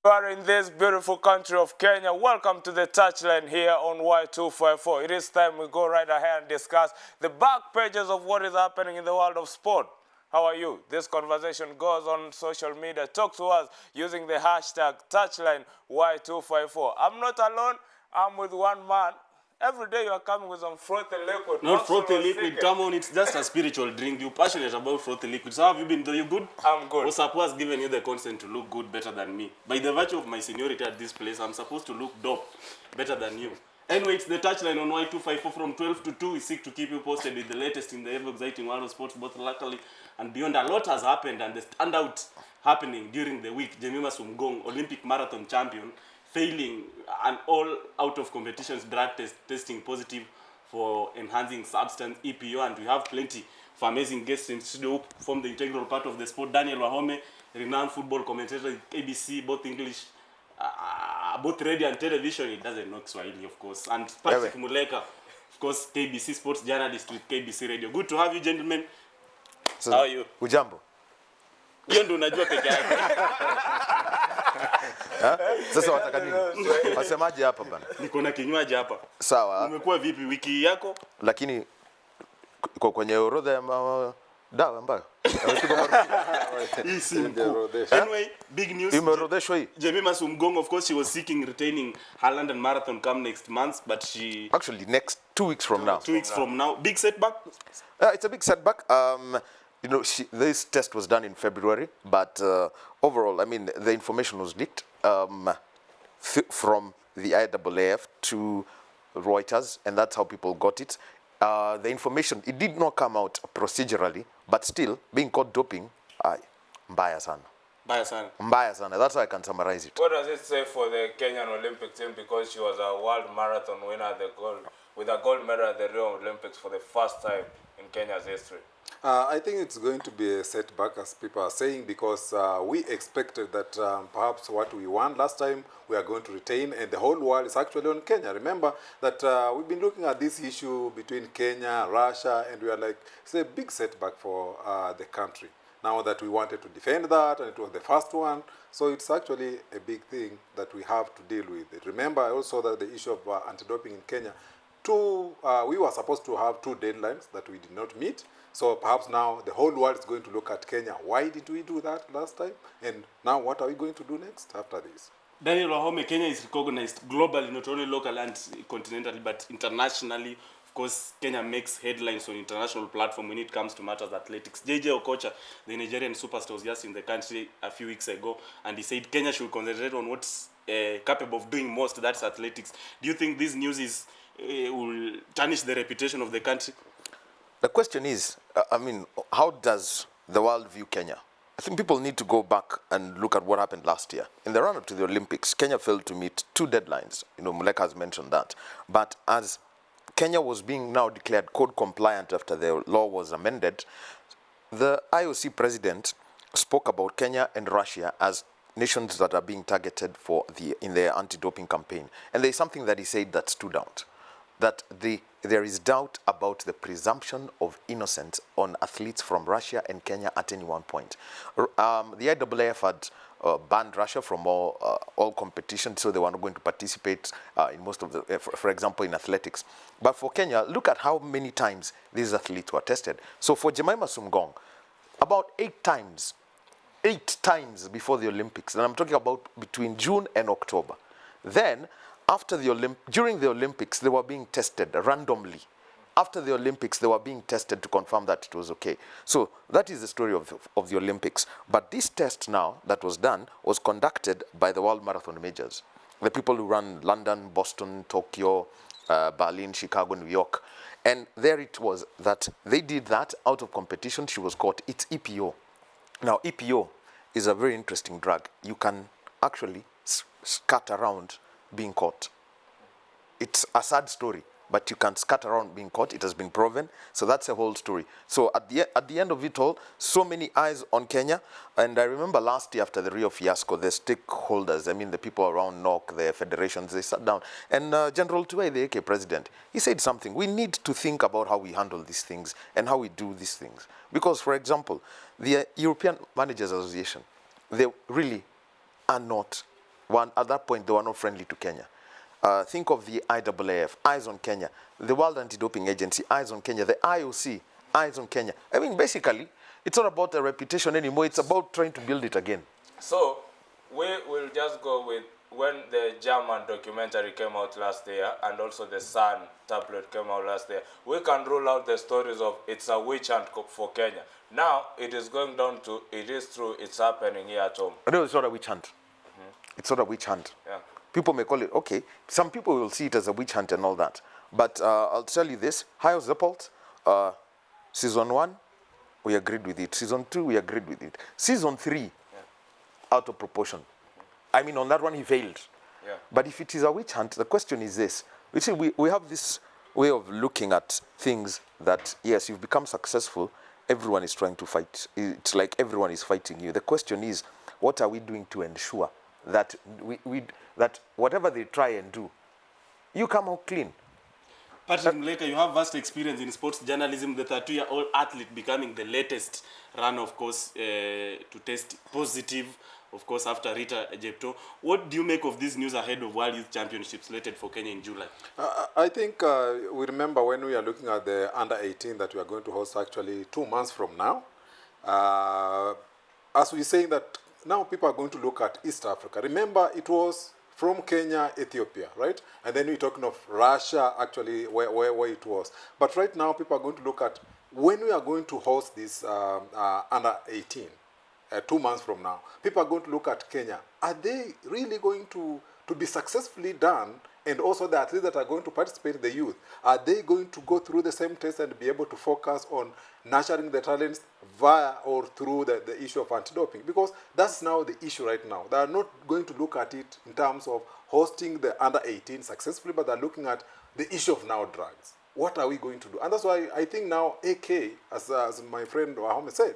You are in this beautiful country of Kenya. Welcome to the touchline here on Y254. It is time we go right ahead and discuss the back pages of what is happening in the world of sport. How are you? This conversation goes on social media. Talk to us using the hashtag touchline Y254. I'm not alone. I'm with one man. Every day you are coming with some frothy liquid. Not frothy liquid, come on, it's just a spiritual drink. You're passionate about frothy liquid. So how have you been? Are you good? I'm good. OSORO has given you the consent to look good better than me. By the virtue of my seniority at this place, I'm supposed to look dope better than you. Anyway, it's the touchline on Y254 from 12 to 2. We seek to keep you posted with the latest in the ever-exciting world of sports, both locally and beyond. A lot has happened, and the standout happening during the week. Jemima Sumgong, Olympic marathon champion, failing an all out of competitions drug testing positive for enhancing substance EPO, and we have plenty of amazing guests in studio who form the integral part of the sport. Daniel Wahome, renowned football commentator, ABC, both English, both radio and television. He doesn't know Swahili, of course. And Patrick Muleka, of course, KBC sports journalist with KBC Radio. Good to have you, gentlemen. So, how are you? Ujambo. Hiyo ndo unajua peke yake. Sasa wataka nini? Wasemaje hapa bana? Niko na kinywaji hapa. Sawa. Umekuwa vipi wiki yako? Lakini kwenye orodha ya dawa ambayo Anyway, big news. Imeorodheshwa hii. Jemima Sumgong, of course, she was seeking retaining her London Marathon come next month, but she... Actually, next 2 weeks from now. 2 weeks from now. Big setback? It's a big setback. You know, this test was done in February, but overall, I mean, the information was leaked from the IAAF to Reuters, and that's how people got it. The information, it did not come out procedurally, but still, being caught doping, mbaya sana. Mbaya sana. Mbaya sana. That's how I can summarize it. What does it say for the Kenyan Olympic team, because she was a world marathon winner at with a gold medal at the Rio Olympics for the first time in Kenya's history? I think it's going to be a setback, as people are saying, because we expected that perhaps what we won last time we are going to retain, and the whole world is actually on Kenya. Remember that we've been looking at this issue between Kenya, Russia, and we are like, it's a big setback for the country. Now that we wanted to defend that, and it was the first one, so it's actually a big thing that we have to deal with. Remember also that the issue of anti-doping in Kenya, we were supposed to have 2 deadlines that we did not meet. So perhaps now the whole world is going to look at Kenya. Why did we do that last time? And now what are we going to do next after this? Daniel Wahome, Kenya is recognized globally, not only locally and continentally, but internationally. Of course, Kenya makes headlines on international platform when it comes to matters athletics. JJ Okocha, the Nigerian superstar, was just in the country a few weeks ago, and he said Kenya should concentrate on what's capable of doing most, that's athletics. Do you think this news will tarnish the reputation of the country? The question is, I mean, how does the world view Kenya? I think people need to go back and look at what happened last year. In the run-up to the Olympics, Kenya failed to meet 2 deadlines. You know, Muleka has mentioned that. But as Kenya was being now declared code compliant after the law was amended, the IOC president spoke about Kenya and Russia as nations that are being targeted in their anti-doping campaign. And there's something that he said that stood out, that there is doubt about the presumption of innocence on athletes from Russia and Kenya at any one point. The IAAF had banned Russia from all competitions, so they were not going to participate in most of the, for example, in athletics. But for Kenya, look at how many times these athletes were tested. So for Jemima Sumgong, about 8 times before the Olympics, and I'm talking about between June and October. Then, during the Olympics, they were being tested randomly. After the Olympics, they were being tested to confirm that it was okay. So that is the story of the Olympics. But this test now that was done was conducted by the World Marathon Majors, the people who run London, Boston, Tokyo, Berlin, Chicago, New York. And there it was that they did that out of competition. She was caught. It's EPO. Now, EPO is a very interesting drug. You can actually scat around being caught. It's a sad story, but you can scat around being caught. It has been proven. So that's a whole story. So at the end of it all, so many eyes on Kenya. And I remember last year after the Rio fiasco, the stakeholders, I mean the people around NOC, the federations, they sat down. And General Tuwai, the AK president, he said something. We need to think about how we handle these things and how we do these things. Because, for example, the European Managers Association, they really are not at that point, they were not friendly to Kenya. Think of the IAAF, eyes on Kenya. The World Anti-Doping Agency, eyes on Kenya. The IOC, eyes on Kenya. I mean, basically, it's not about a reputation anymore. It's about trying to build it again. So, we will just go with when the German documentary came out last year and also the Sun tablet came out last year. We can rule out the stories of it's a witch hunt for Kenya. Now, it is going down to, it is true, it's happening here at home. No, it's not a witch hunt. It's not a witch hunt. Yeah. People may call it, okay, some people will see it as a witch hunt and all that. But I'll tell you this, High Zeppelt, season 1, we agreed with it. Season 2, we agreed with it. Season 3, out of proportion. I mean, on that one, he failed. Yeah. But if it is a witch hunt, the question is this. You see, we have this way of looking at things that, yes, you've become successful, everyone is trying to fight. It's like everyone is fighting you. The question is, what are we doing to ensure that that whatever they try and do, you come out clean? Patrick Mleka, you have vast experience in sports journalism. The 32-year-old athlete becoming the latest runner, of course, to test positive, of course, after Rita Jepto. What do you make of this news ahead of World Youth Championships slated for Kenya in July? I think we remember when we are looking at the under-18 that we are going to host actually 2 months from now. As we're saying that now people are going to look at East Africa. Remember, it was from Kenya, Ethiopia, right? And then we're talking of Russia, actually, where it was. But right now, people are going to look at when we are going to host this under-18, 2 months from now. People are going to look at Kenya. Are they really going to be successfully done? And also the athletes that are going to participate in the youth, are they going to go through the same test and be able to focus on nurturing the talents via or through the issue of anti-doping? Because that's now the issue right now. They are not going to look at it in terms of hosting the under-18 successfully, but they're looking at the issue of now drugs. What are we going to do? And that's why I think now AK, as my friend Wahome said,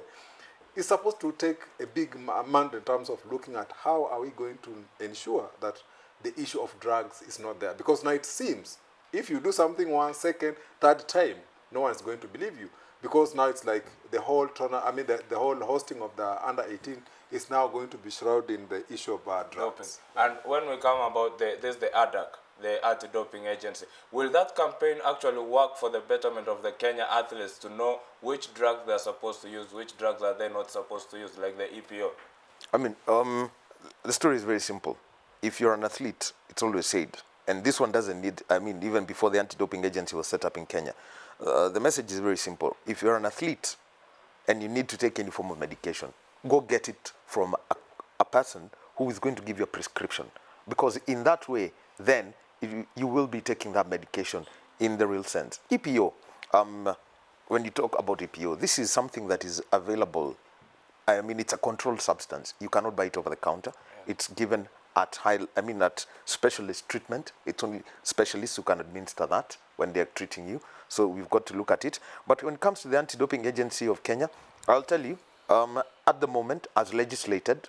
is supposed to take a big mandate in terms of looking at how are we going to ensure that the issue of drugs is not there. Because now it seems, if you do something 1 second, third time, no one is going to believe you. Because now it's like the whole the whole hosting of the under-18 is now going to be shrouded in the issue of drugs. And when we come about there's the ADAC, the anti-doping agency. Will that campaign actually work for the betterment of the Kenya athletes to know which drugs they're supposed to use, which drugs are they not supposed to use, like the EPO? I mean, the story is very simple. If you're an athlete, it's always said, and this one doesn't need, I mean, even before the anti-doping agency was set up in Kenya, the message is very simple. If you're an athlete and you need to take any form of medication, go get it from a person who is going to give you a prescription. Because in that way, then you will be taking that medication in the real sense. EPO, when you talk about EPO, this is something that is available. I mean, it's a controlled substance. You cannot buy it over the counter. Yeah. It's given at at specialist treatment. It's only specialists who can administer that when they're treating you. So we've got to look at it. But when it comes to the Anti-Doping Agency of Kenya, I'll tell you, at the moment, as legislated,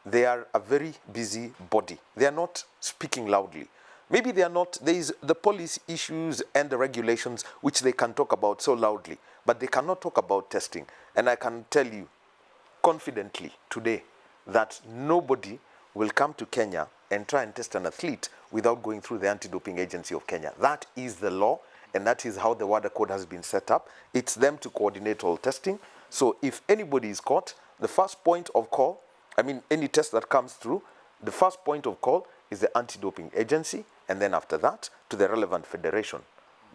they are a very busy body. They are not speaking loudly. Maybe they are not, there is the policy issues and the regulations which they can talk about so loudly, but they cannot talk about testing. And I can tell you confidently today that nobody will come to Kenya and try and test an athlete without going through the Anti-Doping Agency of Kenya. That is the law, and that is how the WADA code has been set up. It's them to coordinate all testing. So if anybody is caught, the first point of call, I mean, any test that comes through, the first point of call is the Anti-Doping Agency, and then after that, to the relevant federation.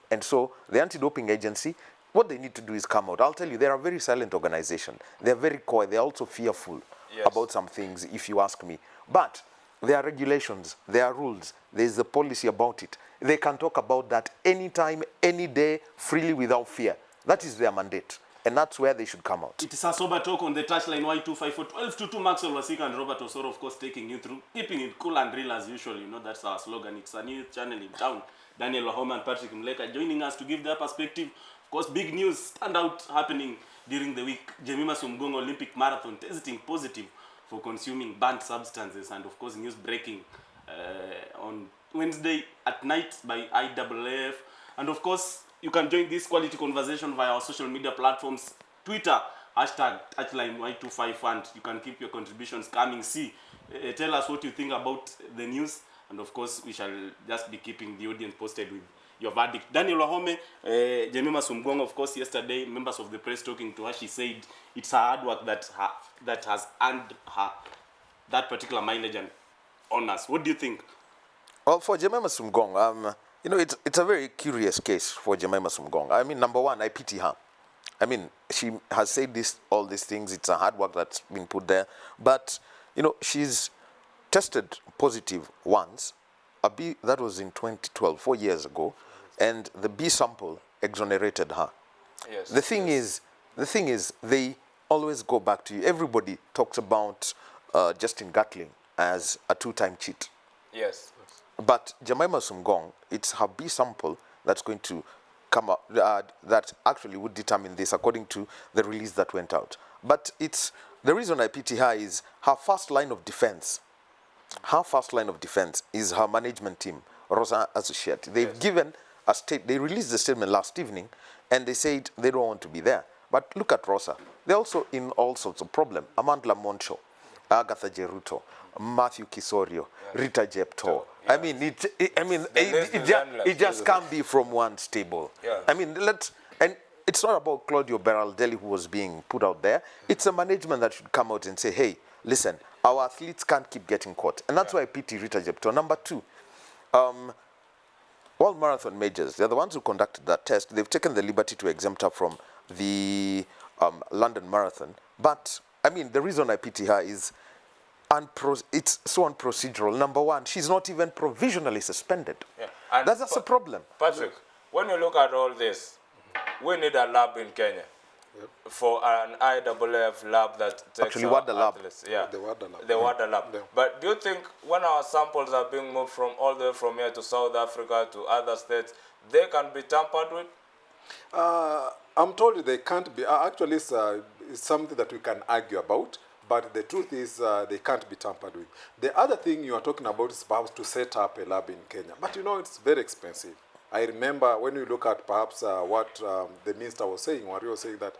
And so the Anti-Doping Agency, what they need to do is come out. I'll tell you, they're a very silent organization. They're very coy. They're also fearful about some things, if you ask me. But there are regulations, there are rules, there's a policy about it. They can talk about that anytime, any day, freely, without fear. That is their mandate. And that's where they should come out. It is a sober talk on the touchline. Y254 1222 MAXWEL, WASIKE and Robert OSORO, of course, taking you through, keeping it cool and real as usual. You know, that's our slogan. It's a new channel in town. Daniel Wahome and Patrick Mleka joining us to give their perspective. Of course, big news stand out happening during the week. Jemima Sumgongo Olympic Marathon testing positive for consuming banned substances, and of course news breaking on Wednesday at night by IAAF. And of course you can join this quality conversation via our social media platforms, Twitter hashtag touchline Y25 fund. You can keep your contributions coming. See, tell us what you think about the news, and of course we shall just be keeping the audience posted with your verdict. Daniel Wahome, Jemima Sumgong, of course, yesterday, members of the press talking to her, she said it's her hard work that has earned her that particular mileage and honors. What do you think? Well, for Jemima Sumgong, you know, it's a very curious case for Jemima Sumgong. I mean, number one, I pity her. I mean, she has said all these things. It's a hard work that's been put there. But, you know, she's tested positive once. A B, that was in 2012, 4 years ago. And the B sample exonerated her. Yes. The thing is, they always go back to you. Everybody talks about Justin Gatling as a two-time cheat. Yes. But Jemima Sumgong, it's her B sample that's going to come up, that actually would determine this according to the release that went out. But it's the reason I pity her is her first line of defense. Her first line of defense is her management team, Rosa Associate. They've given a they released the statement last evening, and they said they don't want to be there. But look at Rosa. They're also in all sorts of problems. Amandla Moncho, Agatha Jeruto, Matthew Kisorio, Rita Jepto. Yeah. I mean, it just can't be from one stable. Yeah. I mean, and it's not about Claudio Berardelli who was being put out there. It's a management that should come out and say, hey, listen, our athletes can't keep getting caught. And that's why I pity Rita Jepto. Number two, all marathon majors, they're the ones who conducted that test. They've taken the liberty to exempt her from the London Marathon. But, I mean, the reason I pity her is it's so unprocedural. Number one, she's not even provisionally suspended. Yeah. And That's a problem. Patrick, when you look at all this, we need a lab in Kenya for an IAAF lab that takes Actually, WADA lab. athletes. Yeah. The WADA lab. The WADA lab. Yeah. But do you think when our samples are being moved from all the way from here to South Africa to other states, they can be tampered with? I'm told they can't be. Actually, it's something that we can argue about. But the truth is they can't be tampered with. The other thing you are talking about is perhaps to set up a lab in Kenya. But you know, it's very expensive. I remember when you look at perhaps what the minister was saying, Wario was saying that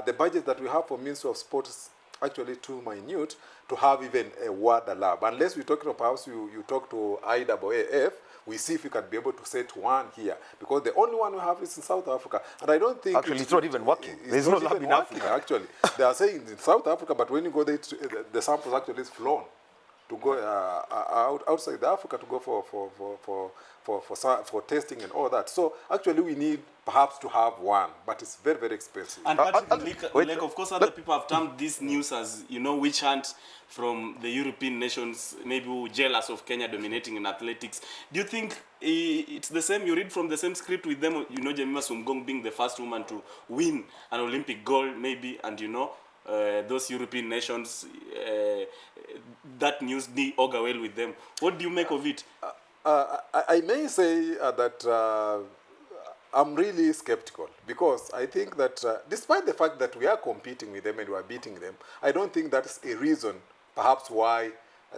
the budget that we have for Ministry of Sport is actually too minute to have even a WADA lab. Unless we talk to perhaps you talk to IAAF, we see if we can be able to set one here. Because the only one we have is in South Africa. And I don't think... Actually, it's not even working. There's no lab in Africa. Actually, they are saying in South Africa, but when you go there, the samples actually is flown to go outside Africa to go for testing and all that. So actually, we need perhaps to have one, but it's very, very expensive. And Patrick, of course, other people have termed this news as, you know, witch hunt from the European nations, maybe who are jealous of Kenya dominating in athletics. Do you think it's the same? You read from the same script with them, you know, Jemima Sumgong being the first woman to win an Olympic gold, maybe, and, you know, those European nations, that news did augur well with them. What do you make of it? I may say that I'm really skeptical because I think that despite the fact that we are competing with them and we are beating them, I don't think that's a reason perhaps why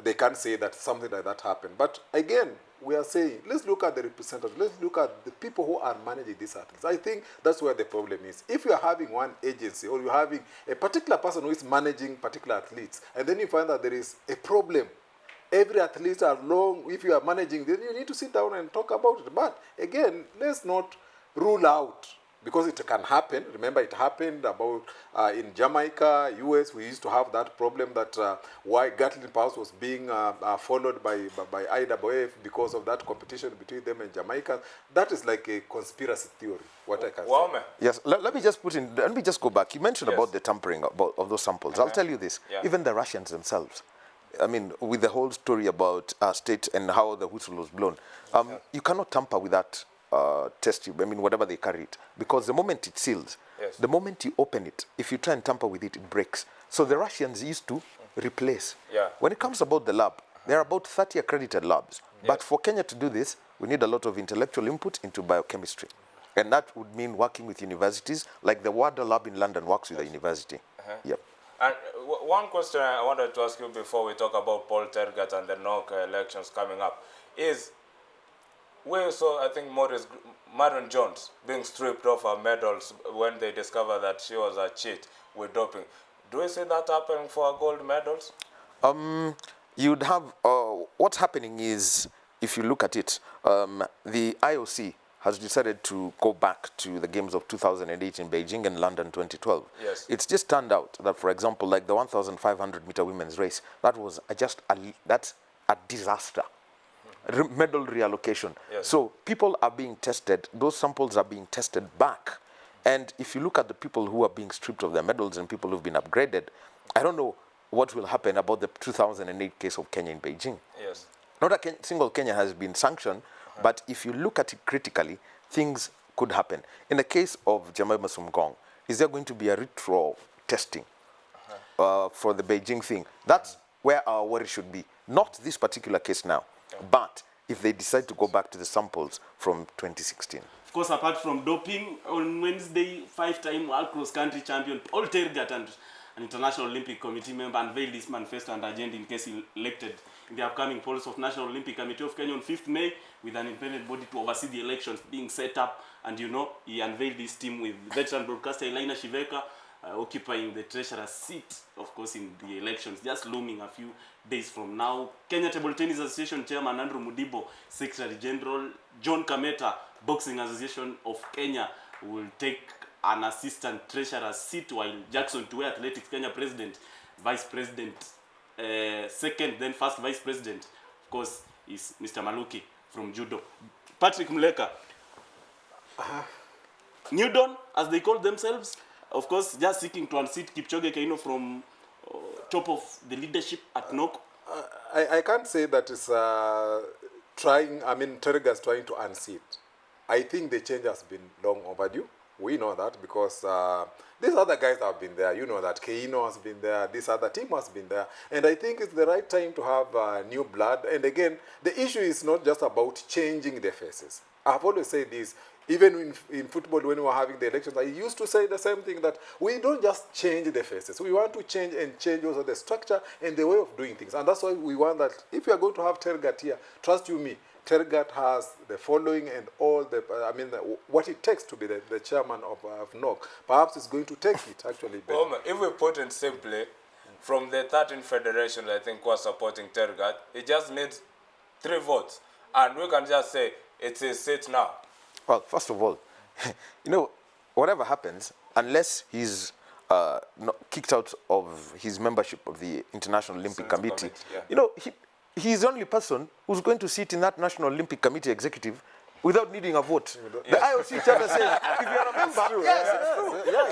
they can't say that something like that happened. But again, we are saying, let's look at the representatives. Let's look at the people who are managing these athletes. I think that's where the problem is. If you are having one agency or you're having a particular person who is managing particular athletes, and then you find that there is a problem, every athlete are long, if you are managing, then you need to sit down and talk about it. But again, let's not rule out, because it can happen. Remember, it happened about in Jamaica, US. We used to have that problem that why Gatlin Powers was being followed by IAAF because of that competition between them and Jamaica. That is like a conspiracy theory. What I can say. Yes, let me just let me just go back. You mentioned about the tampering of those samples. I'll tell you this. Yeah. Even the Russians themselves, I mean, with the whole story about state and how the whistle was blown, you cannot tamper with that test tube, I mean, whatever they carry it, because the moment it seals, the moment you open it, if you try and tamper with it, it breaks. So the Russians used to replace. When it comes about the lab, there are about 30 accredited labs. But for Kenya to do this, we need a lot of intellectual input into biochemistry. And that would mean working with universities, like the WADA lab in London works with a university. And one question I wanted to ask you before we talk about Paul Tergat and the NOC elections coming up is, We saw, I think, Marion Jones being stripped of her medals when they discovered that she was a cheat with doping. Do we see that happening for her gold medals? You'd have, what's happening is, if you look at it, the IOC has decided to go back to the games of 2008 in Beijing and London 2012. Yes. It's just turned out that, for example, like the 1,500 meter women's race, that was that's a disaster. Medal reallocation. Yes. So people are being tested, those samples are being tested back. And if you look at the people who are being stripped of their medals and people who've been upgraded, I don't know what will happen about the 2008 case of Kenya in Beijing. Yes. Not a single Kenya has been sanctioned, but if you look at it critically, things could happen. In the case of Jemima Sumgong, is there going to be a retro testing for the Beijing thing? That's where our worry should be. Not this particular case now, but if they decide to go back to the samples from 2016. Of course, apart from doping, on Wednesday, 5-time World Cross Country champion Paul Tergat and an International Olympic Committee member unveiled this manifesto and agenda in case elected in the upcoming polls of National Olympic Committee of Kenya on 5th May, with an independent body to oversee the elections being set up. And you know, he unveiled this team with veteran broadcaster Elena Shiveka occupying the treasurer's seat, of course, in the elections, just looming a few days from now. Kenya Table Tennis Association Chairman Andrew Mudibo, Secretary General John Kameta, Boxing Association of Kenya, will take an assistant treasurer's seat, while Jackson Tuwe, Athletics Kenya President, Vice President, second, then first Vice President, of course, is Mr. Maluki from Judo. Patrick Mleka, New Dawn, as they call themselves, of course, just seeking to unseat Kipchoge Keino from top of the leadership at NOC. I can't say that it's trying, Tergat's trying to unseat. I think the change has been long overdue. We know that because these other guys have been there. You know that Keino has been there. This other team has been there. And I think it's the right time to have new blood. And again, the issue is not just about changing the faces. I've always said this. Even in football, when we were having the elections, I used to say the same thing, that we don't just change the faces. We want to change also the structure and the way of doing things. And that's why we want that if you are going to have Tergat here, trust you me, Tergat has the following and all the, what it takes to be the chairman of NOC. Perhaps it's going to take it, actually. Better. If we put it simply, from the 13 federations, I think, who are supporting Tergat, it just needs 3 votes. And we can just say, it's his seat now. Well, first of all, you know, whatever happens, unless he's kicked out of his membership of the International Olympic Committee, you know, he's the only person who's going to sit in that National Olympic Committee executive without needing a vote. The IOC charter says, if you're a member,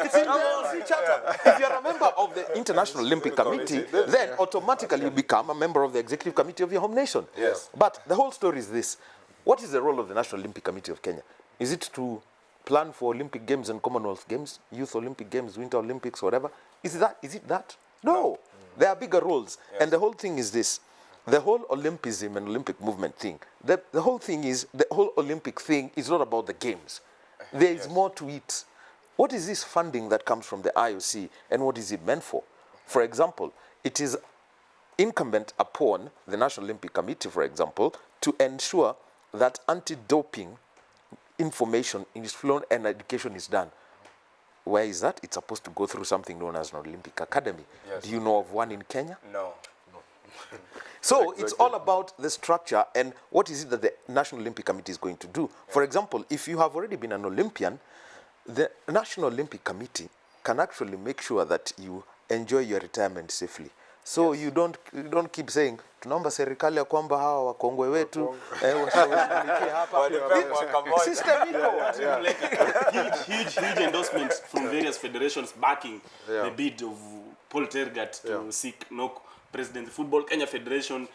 it's in the IOC charter. If you're a member of the International Olympic Committee, then automatically you become a member of the executive committee of your home nation. Yes. But the whole story is this. What is the role of the National Olympic Committee of Kenya? Is it to plan for Olympic Games and Commonwealth Games, Youth Olympic Games, Winter Olympics, whatever? Is it that? No. There are bigger roles. Yes. And the whole thing is this. The whole Olympism and Olympic movement thing, the whole Olympic thing is not about the games. There is more to it. What is this funding that comes from the IOC and what is it meant for? For example, it is incumbent upon the National Olympic Committee, for example, to ensure that anti-doping information is flown and education is done. Where is that? It's supposed to go through something known as an Olympic Academy. Yes. Do you know of one in Kenya? No. So Exactly. it's all about the structure and what is it that the National Olympic Committee is going to do. Yeah. For example, if you have already been an Olympian, the National Olympic Committee can actually make sure that you enjoy your retirement safely. So yes. you don't keep saying tunaomba serikali ya kwamba hawa wakongwe wetu washughulikie hapa. System huge endorsements from various federations backing the bid of Paul Tergat to seek NOC President. Football Kenya Federation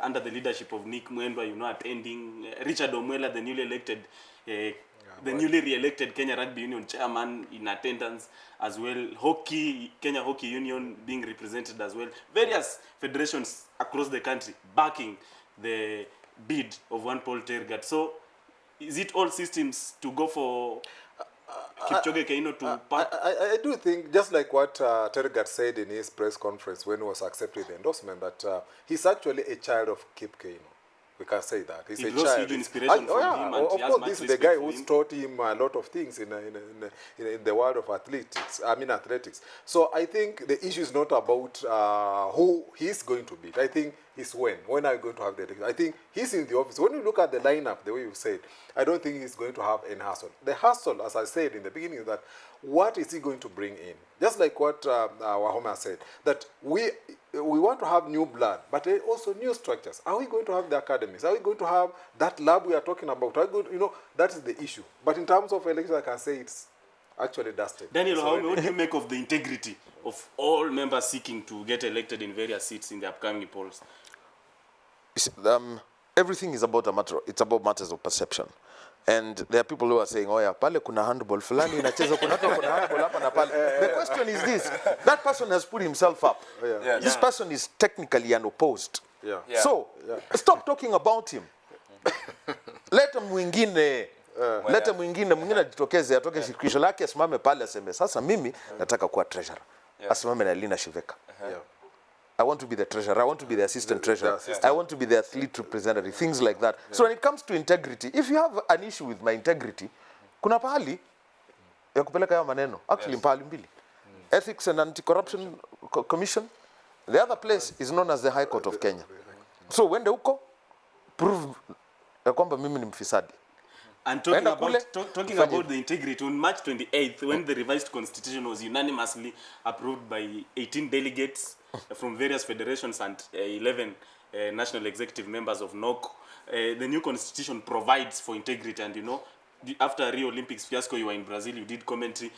under the leadership of Nick Mwendwa, you know, attending. Richard Omwela, the newly elected newly re-elected Kenya Rugby Union chairman, in attendance as well. Hockey, Kenya Hockey Union being represented as well. Various federations across the country backing the bid of one Paul Tergat. So, is it all systems to go for Kipchoge Keino to part? I do think, just like what Tergat said in his press conference when he was accepting the endorsement, that he's actually a child of Kip Keino. We can say that. He's He a draws child. huge inspiration from him, and of he has course, much this is the respect guy for who's him. taught him a lot of things in the world of athletics. So I think the issue is not about who he's going to beat. I think it's when. When are you going to have the election? I think he's in the office. When you look at the lineup, the way you said, I don't think he's going to have any hassle. The hassle, as I said in the beginning, is that what is he going to bring in? Just like what Wahoma said, that we want to have new blood, but also new structures. Are we going to have the academies? Are we going to have that lab we are talking about? Are we going, that is the issue. But in terms of elections, I can say it's actually dusted. Daniel, what do you make of the integrity of all members seeking to get elected in various seats in the upcoming polls? You see, everything is about it's about matters of perception. And there are people who are saying, oh yeah, pale kuna handball fulani inacheza kuna handball hapa na pale. The question is this, that person has put himself up. Yes. This person is technically unopposed. Yeah. Yeah. So, stop talking about him. Leta mwingine ajitokeze, atoke shirikisho lake, asimame pale aseme, sasa mimi nataka kuwa treasurer. Asimame na Lina Shiveka. Yeah. I want to be the treasurer. I want to be the assistant treasurer. I want to be the athlete representative. Things like that. So when it comes to integrity, if you have an issue with my integrity, kuna pahali ya kupeleka ya maneno. Actually, pahali mbili. Ethics and Anti-Corruption Commission. The other place is known as the High Court of Kenya. So when the uko, prove ya kwamba mimi ni mfisadi. And talking about the integrity, on March 28th, when the revised constitution was unanimously approved by 18 delegates from various federations and 11 national executive members of NOC, the new constitution provides for integrity. And after Rio Olympics fiasco, you were in Brazil, you did commentary,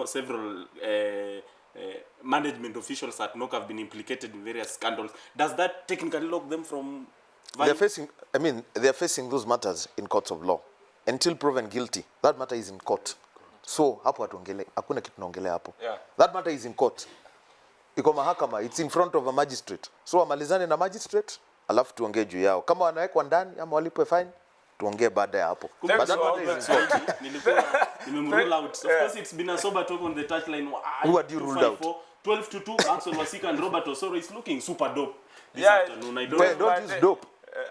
several management officials at NOC have been implicated in various scandals. Does that technically lock them from... They're facing those matters in courts of law. Until proven guilty, that matter is in court. So, hapo hatuongele, hakuna kitu naongelea hapo. That matter is in court. Iko mahakama, it's in front of a magistrate. So, wamalizane na magistrate, alafu tuongee juu yao. Kama wanawekwa ndani ama walipwe fine, tuongee baada ya hapo. But that matter is in court. Rule out. Of course, it's been a sober talk on the touchline. Who had you ruled out? 12-2, MAXWEL, WASIKE and Robert OSORO is looking super dope this Yeah, afternoon. I Don't use dope. It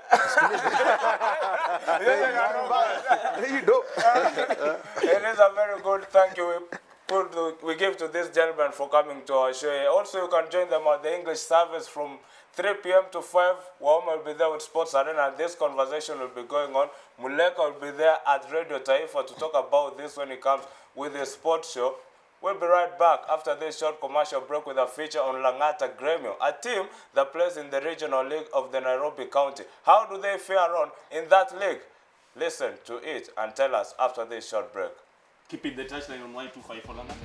is a very good thank you we give to this gentleman for coming to our show. Also, you can join them at the English service from 3 p.m. to 5. Wahoma will be there with Sports Arena. This conversation will be going on. Muleka will be there at Radio Taifa to talk about this when he comes with his sports show. We'll be right back after this short commercial break with a feature on Langata Gremio, a team that plays in the regional league of the Nairobi County. How do they fare on in that league? Listen to it and tell us after this short break. Keep it the touchline on Y254 Online.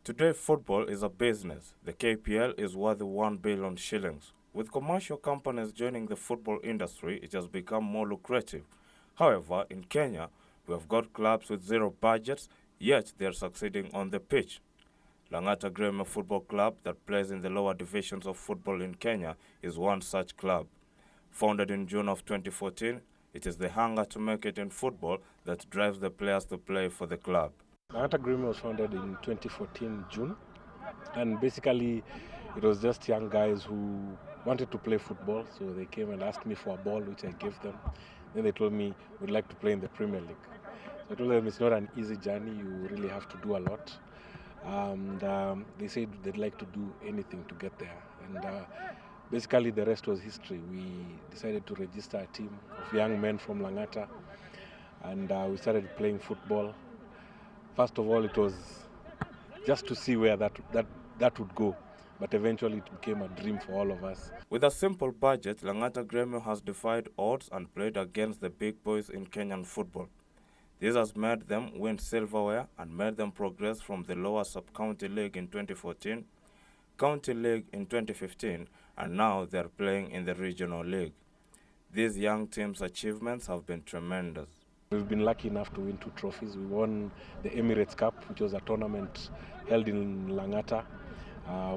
Today, football is a business. The KPL is worth 1 billion shillings. With commercial companies joining the football industry, it has become more lucrative. However, in Kenya, we have got clubs with zero budgets, yet they are succeeding on the pitch. Langata Gremio Football Club, that plays in the lower divisions of football in Kenya, is one such club. Founded in June of 2014, it is the hunger to make it in football that drives the players to play for the club. Langata Gremio was founded in 2014 June, and basically it was just young guys who wanted to play football, so they came and asked me for a ball, which I gave them. Then they told me we'd like to play in the Premier League. So I told them it's not an easy journey, you really have to do a lot. They said they'd like to do anything to get there. And basically the rest was history. We decided to register a team of young men from Langata, and we started playing football. First of all, it was just to see where that would go, but eventually it became a dream for all of us. With a simple budget, Langata Gremio has defied odds and played against the big boys in Kenyan football. This has made them win silverware and made them progress from the lower sub-county league in 2014, county league in 2015, and now they're playing in the regional league. These young teams' achievements have been tremendous. We've been lucky enough to win 2 trophies. We won the Emirates Cup, which was a tournament held in Langata,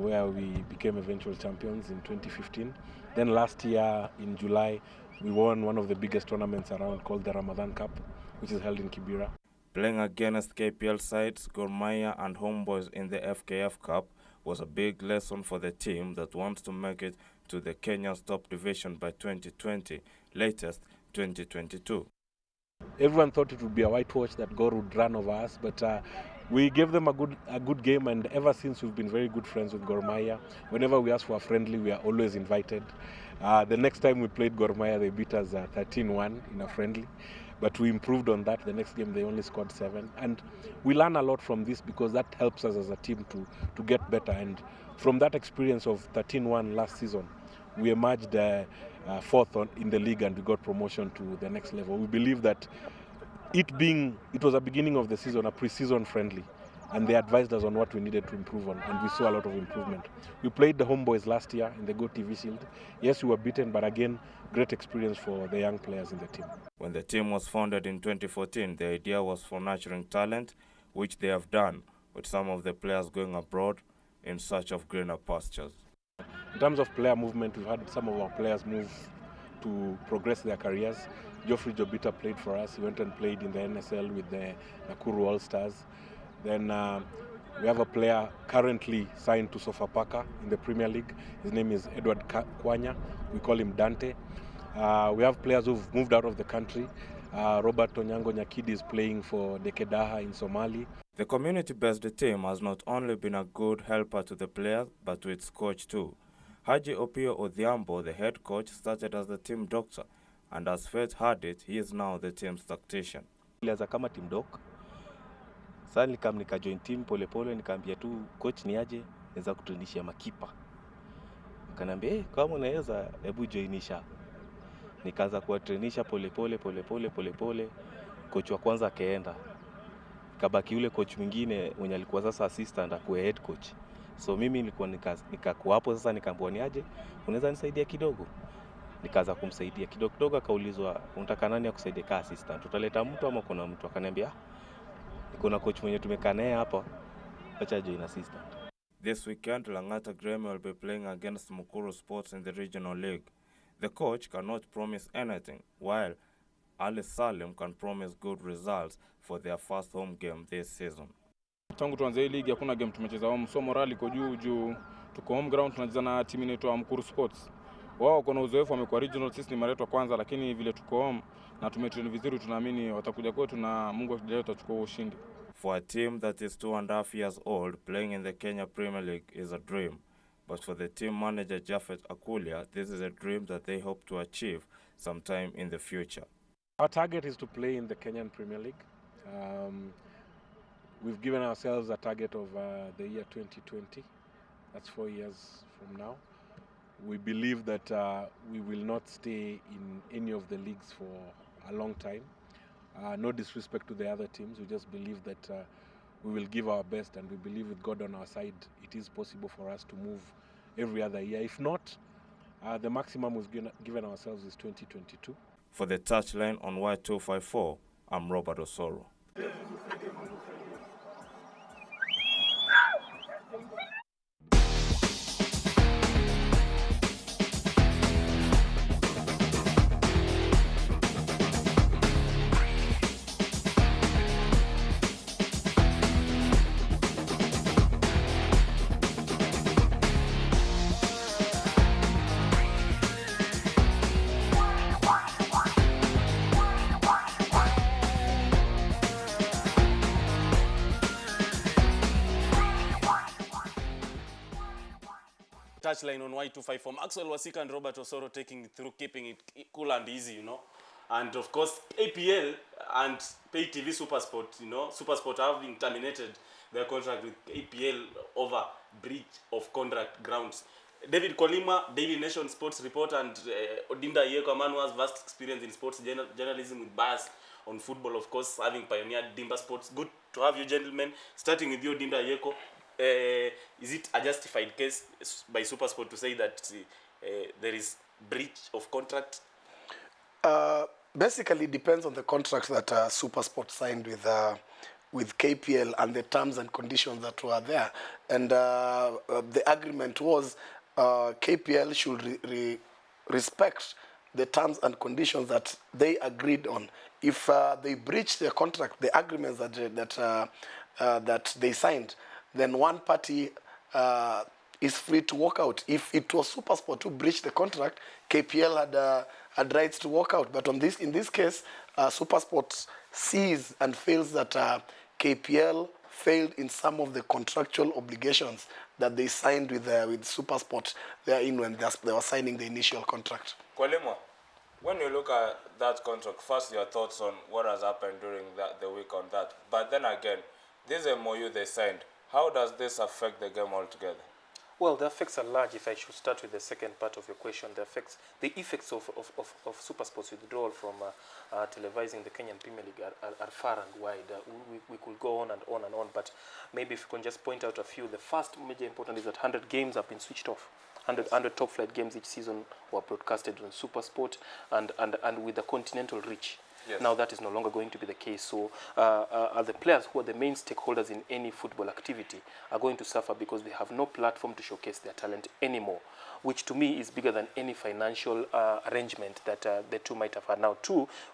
where we became eventual champions in 2015. Then last year in July, we won one of the biggest tournaments around called the Ramadan Cup, which is held in Kibera. Playing against KPL sides, Gor Mahia and Homeboys in the FKF Cup was a big lesson for the team that wants to make it to the Kenya's top division by 2020, latest 2022. Everyone thought it would be a whitewash that Gor would run over us, but we gave them a good game, and ever since we've been very good friends with Gor Mahia. Whenever we ask for a friendly, we are always invited. The next time we played Gor Mahia, they beat us 13-1 in a friendly, but we improved on that. The next game they only scored 7, and we learn a lot from this because that helps us as a team to get better. And from that experience of 13-1 last season, we emerged 4th in the league, and we got promotion to the next level. We believe that it was a beginning of the season, a pre-season friendly, and they advised us on what we needed to improve on, and we saw a lot of improvement. We played the Homeboys last year in the Go TV Shield. Yes, we were beaten, but again, great experience for the young players in the team. When the team was founded in 2014, the idea was for nurturing talent, which they have done, with some of the players going abroad in search of greener pastures. In terms of player movement, we've had some of our players move to progress their careers. Geoffrey Jobita played for us. He went and played in the NSL with the Nakuru All-Stars. Then we have a player currently signed to Sofapaka in the Premier League. His name is Edward Kwanya. We call him Dante. We have players who've moved out of the country. Robert Onyango Nyakidi is playing for Dekedaha in Somali. The community-based team has not only been a good helper to the players, but to its coach too. Haji Opio Odhiambo, the head coach, started as the team doctor, and as fate had it, he is now the team's tactician. Nilianza kama team doc. Sasa nikajoin team polepole, nikaambia tu coach ni aje, naweza kutrainisha makipa. Akaniambia, kama unaweza hebu joinisha. Nikaanza kuwatrainisha polepole. Coach wa kwanza akaenda. Kabaki yule coach mwingine mwenye alikuwa sasa assistant akuwe head coach. So mimi nilikuwa nikakuwa hapo sasa, nikaambiwa ni aje, unaweza nisaidia kidogo. Nikaanza kumsaidia kidogo, akaulizwa unataka nani akusaidia kama assistant? Utaleta mtu ama kuna mtu? Akaniambia niko na coach mwenye tumekaa naye hapa, acha join assistant. This weekend, Langata Gremio will be playing against Mukuru Sports in the regional league. The coach cannot promise anything, while Ali Salim can promise good results for their first home game this season. Tangu tuanze hii ligi hakuna game tumecheza home, so morali iko juu. Tuko home ground, tunacheza na timu inaitwa Mukuru Sports. Wao kuna uzoefu, wamekuwa regional, sisi ni mara yetu kwanza, lakini vile tuko home na tumetrain vizuri, tunaamini watakuja kwetu na Mungu akijalia tutachukua ushindi. For a team that is 2.5 years old, playing in the Kenya Premier League is a dream. But for the team manager Japhet Akulia, this is a dream that they hope to achieve sometime in the future. Our target is to play in the Kenyan Premier League. We've given ourselves a target of the year 2020. That's 4 years from now. We believe that we will not stay in any of the leagues for a long time. No disrespect to the other teams. We just believe that we will give our best, and we believe with God on our side, it is possible for us to move every other year. If not, the maximum we've given ourselves is 2022. For the touchline on Y254, I'm Robert OSORO. Touchline on Y254. MAXWEL, WASIKE and Robert OSORO taking it through, keeping it cool and easy, you know. And of course, APL and Pay TV Supersport, you know, Supersport having terminated their contract with APL over breach of contract grounds. David Kolima, Daily Nation sports reporter, and Odinda Yeko, a man who has vast experience in sports journalism with bias on football, of course, having pioneered Dimba Sports. Good to have you, gentlemen. Starting with you, Odinda Yeko. Is it a justified case by Supersport to say that there is breach of contract? Basically depends on the contract that SuperSport signed with KPL and the terms and conditions that were there. And the agreement was KPL should respect the terms and conditions that they agreed on. If they breach the contract, the agreements that they signed, then one party is free to walk out. If it was SuperSport who breached the contract, KPL had rights to walk out. But in this case, SuperSport sees and feels that KPL failed in some of the contractual obligations that they signed with SuperSport therein when they were signing the initial contract. Kwalimo, when you look at that contract, first your thoughts on what has happened during the week on that. But then again, this MOU they signed, how does this affect the game altogether? Well, the effects are large. If I should start with the second part of your question, the effects of SuperSport's withdrawal from televising the Kenyan Premier League are far and wide. We could go on and on and on, but maybe if you can just point out a few. The first major important is that 100 games have been switched off. 100 top flight games each season were broadcasted on SuperSport and with the continental reach. Yes. Now that is no longer going to be the case. So the players who are the main stakeholders in any football activity are going to suffer because they have no platform to showcase their talent anymore, which to me is bigger than any financial arrangement that the two might have had. Now,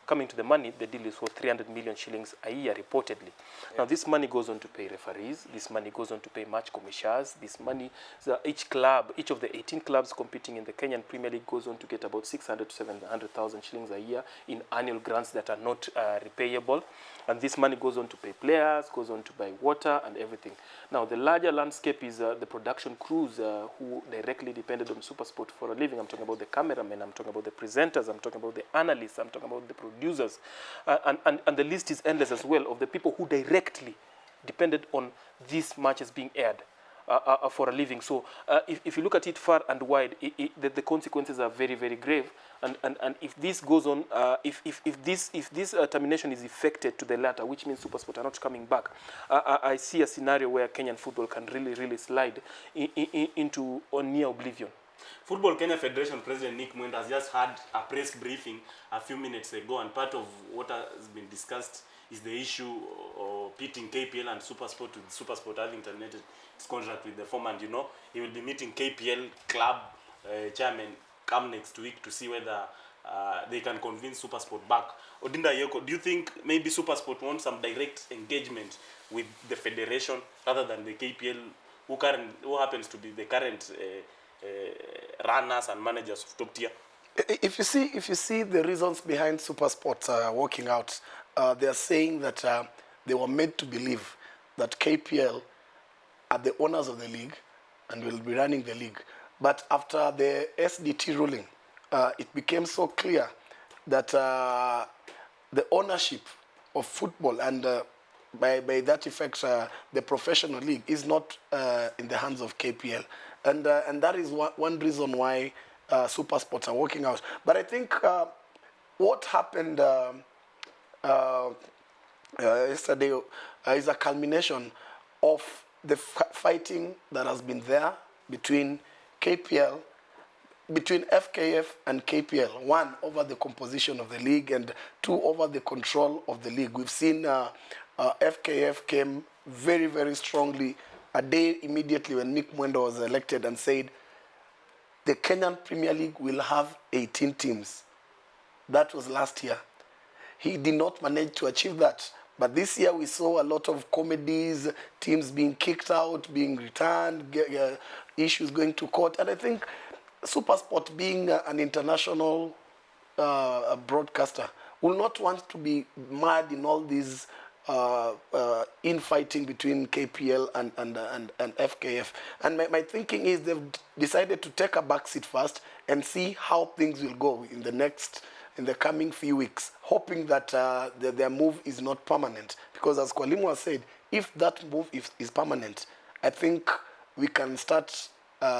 coming to the money, the deal is for 300 million shillings a year, reportedly. Yes. Now, this money goes on to pay referees. This money goes on to pay match commissioners. This money, each of the 18 clubs competing in the Kenyan Premier League goes on to get about 600 to 700,000 shillings a year in annual grants that are not repayable. And this money goes on to pay players, goes on to buy water and everything. Now, the larger landscape is the production crews who directly depended on SuperSport for a living. I'm talking about the cameramen, I'm talking about the presenters, I'm talking about the analysts, I'm talking about the producers. And the list is endless as well of the people who directly depended on these matches being aired for a living. So if you look at it far and wide, the consequences are very, very grave. And if this goes on, if this termination is effected to the latter, which means SuperSport are not coming back, I see a scenario where Kenyan football can really, really slide into near oblivion. Football Kenya Federation President Nick Mwenda has just had a press briefing a few minutes ago, and part of what has been discussed is the issue of pitting KPL and SuperSport, with SuperSport having terminated its contract with the former. And he will be meeting KPL club chairman come next week to see whether they can convince SuperSport back. Odinda Yoko, do you think maybe SuperSport wants some direct engagement with the federation rather than the KPL, who happens to be the current runners and managers of top tier? If you see the reasons behind SuperSport walking out, they are saying that they were made to believe that KPL are the owners of the league and will be running the league. But after the SDT ruling, it became so clear that the ownership of football and by that effect, the professional league is not in the hands of KPL. And that is one reason why SuperSports are working out. But I think what happened yesterday is a culmination of the fighting that has been there between KPL, between FKF and KPL. One, over the composition of the league, and two, over the control of the league. We've seen FKF came very, very strongly a day immediately when Nick Mwenda was elected and said, the Kenyan Premier League will have 18 teams. That was last year. He did not manage to achieve that. But this year we saw a lot of comedies, teams being kicked out, being returned, issues going to court. And I think SuperSport, being an international broadcaster, will not want to be mad in all these infighting between KPL and FKF. And my thinking is they've decided to take a backseat first and see how things will go in the coming few weeks, hoping that their move is not permanent. Because as Kwalimu has said, if that move is permanent, I think we can start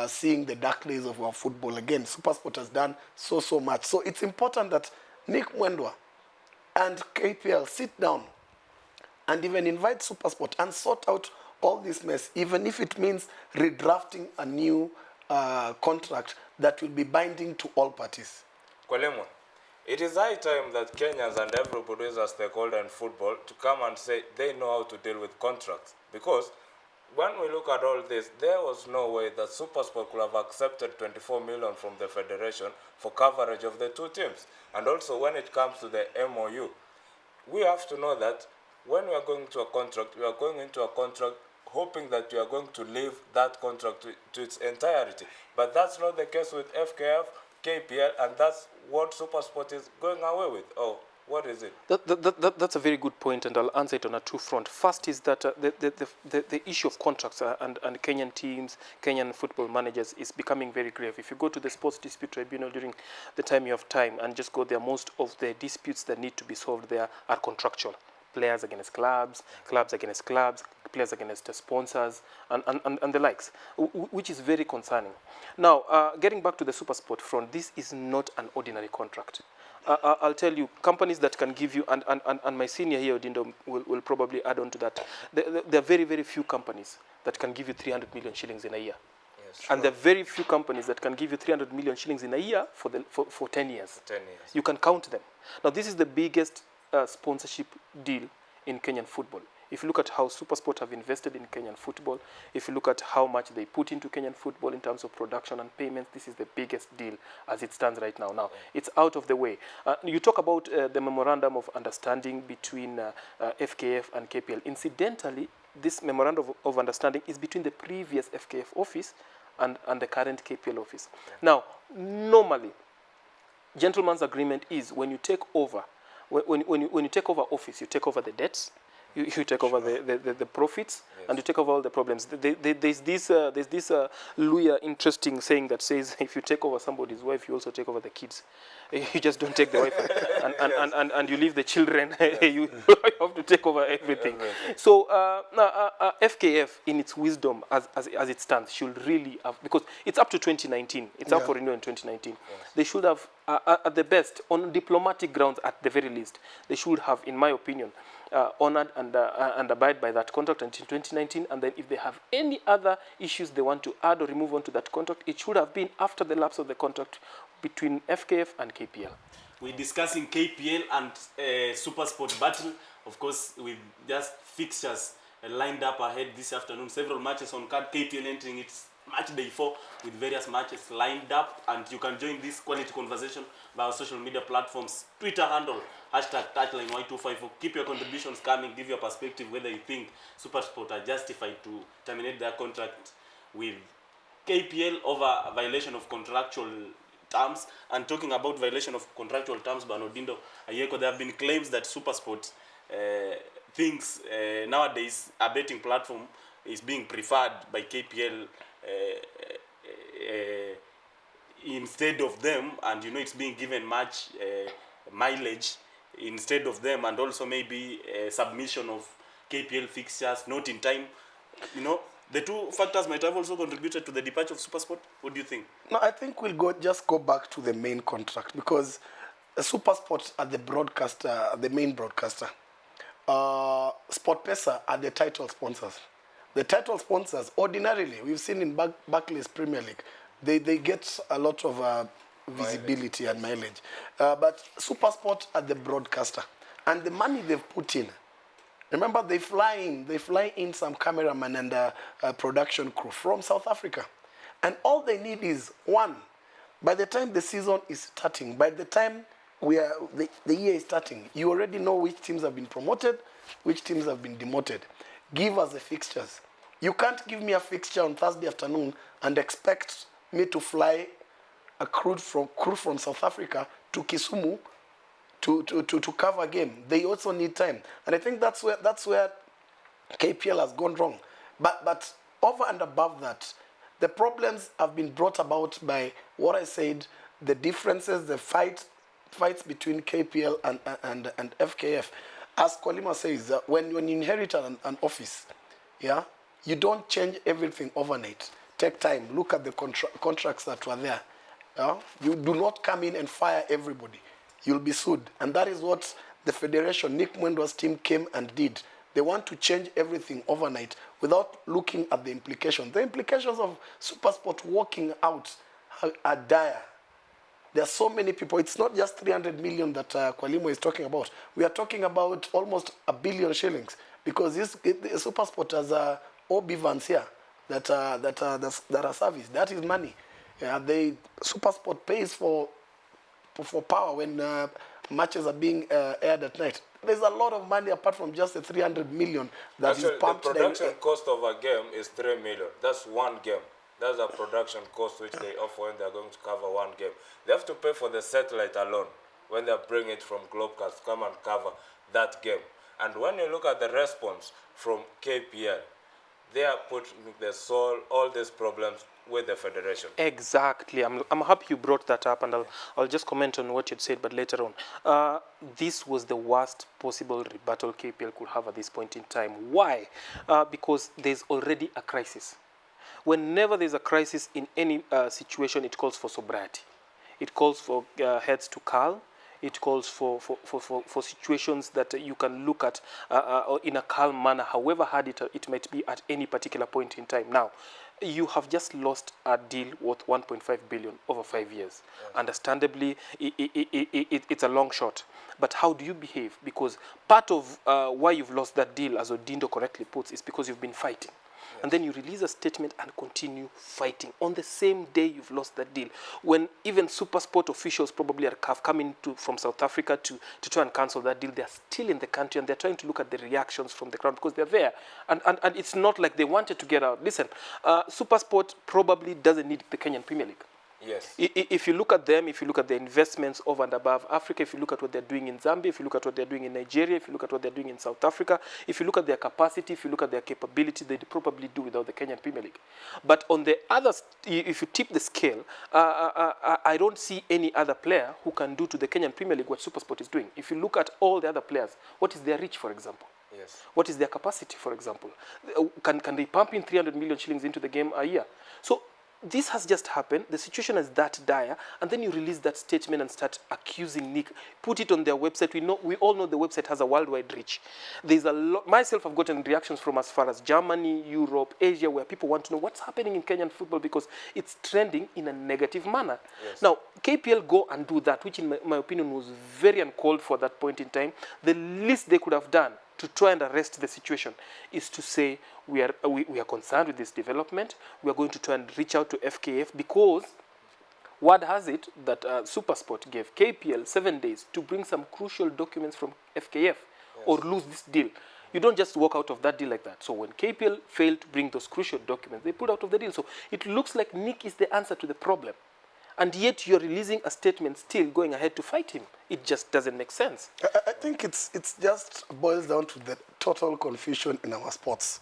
seeing the dark days of our football again. SuperSport has done so much. So it's important that Nick Mwenda and KPL sit down and even invite SuperSport and sort out all this mess, even if it means redrafting a new contract that will be binding to all parties. Kwalemo, It is high time that Kenyans and everybody who is a stakeholder in football to come and say they know how to deal with contracts. Because when we look at all this, there was no way that SuperSport could have accepted 24 million from the federation for coverage of the two teams. And also when it comes to the MOU, we have to know that when we are going to a contract, we are going into a contract hoping that we are going to leave that contract to its entirety. But that's not the case with FKF, KPL, and that's what SuperSport is going away with. Oh, what is it? That's a very good point, and I'll answer it on a two front. First is that the issue of contracts and Kenyan teams, Kenyan football managers is becoming very grave. If you go to the Sports Dispute Tribunal during the time you have time and just go there, most of the disputes that need to be solved there are contractual. Players against clubs, clubs against clubs, players against sponsors, and the likes, which is very concerning. Now, getting back to the SuperSport front, this is not an ordinary contract. I'll tell you, companies that can give you, and my senior here, Odindo, will probably add on to that. There are very, very few companies that can give you 300 million shillings in a year. Yes, and there are very few companies that can give you 300 million shillings in a year for 10 years. 10 years. You can count them. Now, this is the biggest sponsorship deal in Kenyan football. If you look at how SuperSport have invested in Kenyan football, if you look at how much they put into Kenyan football in terms of production and payments, this is the biggest deal as it stands right now. Now, it's out of the way. You talk about the memorandum of understanding between FKF and KPL. Incidentally, this memorandum of understanding is between the previous FKF office and the current KPL office. Now, normally, gentleman's agreement is when you take over, when you take over office, you take over the debts, you take over the profits, yes, and you take over all the problems. There's this Luya interesting saying that says if you take over somebody's wife, you also take over the kids. You just don't take the wife and you leave the children. You have to take over everything. So FKF, in its wisdom, as it stands, should really have, because it's up to 2019. It's up for renewal in 2019. Yes. They should have, at the best, on diplomatic grounds, at the very least, they should have, in my opinion, honored and abide by that contract until 2019, and then if they have any other issues they want to add or remove onto that contract, it should have been after the lapse of the contract between FKF and KPL. We're discussing KPL and SuperSport battle, of course, with just fixtures lined up ahead this afternoon. Several matches on card. KPL entering its match day 4 with various matches lined up, and you can join this quality conversation by our social media platforms. Twitter handle #touchline Y254. Keep your contributions coming. Give your perspective whether you think SuperSport are justified to terminate their contract with KPL over violation of contractual terms. And talking about violation of contractual terms, Banodindo Ayeko, there have been claims that SuperSport thinks nowadays a betting platform is being preferred by KPL instead of them, and it's being given much mileage instead of them, and also maybe submission of KPL fixtures not in time. The two factors might have also contributed to the departure of SuperSport. What do you think? No, I think we'll just go back to the main contract, because SuperSport are the broadcaster, the main broadcaster. SportPesa are the title sponsors. The title sponsors, ordinarily, we've seen in Barclays Premier League, they get a lot of visibility and mileage. But SuperSport are the broadcaster. And the money they've put in, remember, they fly in some cameraman and production crew from South Africa. And all they need is, one, by the time the season is starting, by the time the year is starting, you already know which teams have been promoted, which teams have been demoted. Give us the fixtures. You can't give me a fixture on Thursday afternoon and expect me to fly a crew from South Africa to Kisumu to cover a game. They also need time, and I think that's where KPL has gone wrong. But over and above that, the problems have been brought about by what I said: the differences, the fights between KPL and FKF. As Kolima says, when you inherit an office, you don't change everything overnight. Take time. Look at the contracts that were there. You do not come in and fire everybody. You'll be sued. And that is what the federation, Nick Mwendo's team, came and did. They want to change everything overnight without looking at the implications. The implications of SuperSport walking out are dire. There are so many people. It's not just 300 million that Kwalimo is talking about. We are talking about almost $1 billion shillings, because the SuperSport has OB vans here that are serviced. That is money. SuperSport pays for power when matches are being aired at night. There's a lot of money apart from just the 300 million that is pumped. The production cost of a game is 3 million. That's one game. That's a production cost which they offer when they're going to cover one game. They have to pay for the satellite alone when they bring it from Globecast to come and cover that game. And when you look at the response from KPL, they are putting the solve all these problems with the federation. Exactly. I'm happy you brought that up, and I'll just comment on what you'd said, but later on. This was the worst possible rebuttal KPL could have at this point in time. Why? Because there's already a crisis. Whenever there's a crisis in any situation, it calls for sobriety. It calls for heads to calm. It calls for situations that you can look at in a calm manner, however hard it might be at any particular point in time. Now, you have just lost a deal worth 1.5 billion over 5 years. Yes. Understandably, it's a long shot. But how do you behave? Because part of why you've lost that deal, as Odindo correctly puts, is because you've been fighting. Yes. And then you release a statement and continue fighting. On the same day you've lost that deal, when even SuperSport officials probably have come in from South Africa to try and cancel that deal, they're still in the country and they're trying to look at the reactions from the crowd because they're there. And it's not like they wanted to get out. Listen, SuperSport probably doesn't need the Kenyan Premier League. Yes. If you look at them, if you look at the investments over and above Africa, if you look at what they're doing in Zambia, if you look at what they're doing in Nigeria, if you look at what they're doing in South Africa, if you look at their capacity, if you look at their capability, they'd probably do without the Kenyan Premier League. But on the other, if you tip the scale, I don't see any other player who can do to the Kenyan Premier League what SuperSport is doing. If you look at all the other players, what is their reach, for example? Yes. What is their capacity, for example? Can they pump in 300 million shillings into the game a year? So this has just happened. The situation is that dire, and then you release that statement and start accusing Nick. Put it on their website. We all know the website has a worldwide reach. There's a lot. Myself, I've gotten reactions from as far as Germany, Europe, Asia, where people want to know what's happening in Kenyan football because it's trending in a negative manner. Yes. Now, KPL go and do that, which in my opinion was very uncalled for at that point in time. The least they could have done to try and arrest the situation is to say we are concerned with this development. We are going to try and reach out to FKF because word has it that SuperSport gave KPL 7 days to bring some crucial documents from FKF. Yes. Or lose this deal. You don't just walk out of that deal like that. So when KPL failed to bring those crucial documents, they pulled out of the deal. So it looks like Nick is the answer to the problem. And yet you're releasing a statement still going ahead to fight him. It just doesn't make sense. I think it's just boils down to the total confusion in our sports.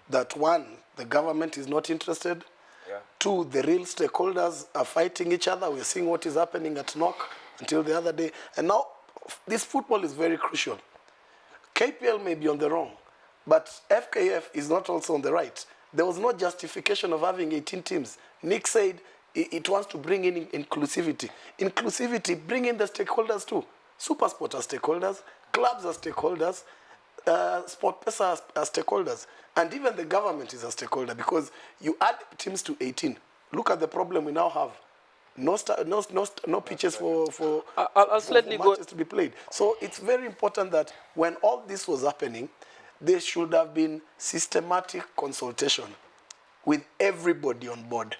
That one, the government is not interested. Yeah. Two, the real stakeholders are fighting each other. We're seeing what is happening at NOC until the other day. And now this football is very crucial. KPL may be on the wrong, but FKF is not also on the right. There was no justification of having 18 teams. Nick said it wants to bring in inclusivity. Inclusivity, bring in the stakeholders too. SuperSport are stakeholders, clubs are stakeholders, SportPesa are stakeholders, and even the government is a stakeholder because you add teams to 18. Look at the problem we now have. No pitches for matches to be played. So it's very important that when all this was happening, there should have been systematic consultation with everybody on board.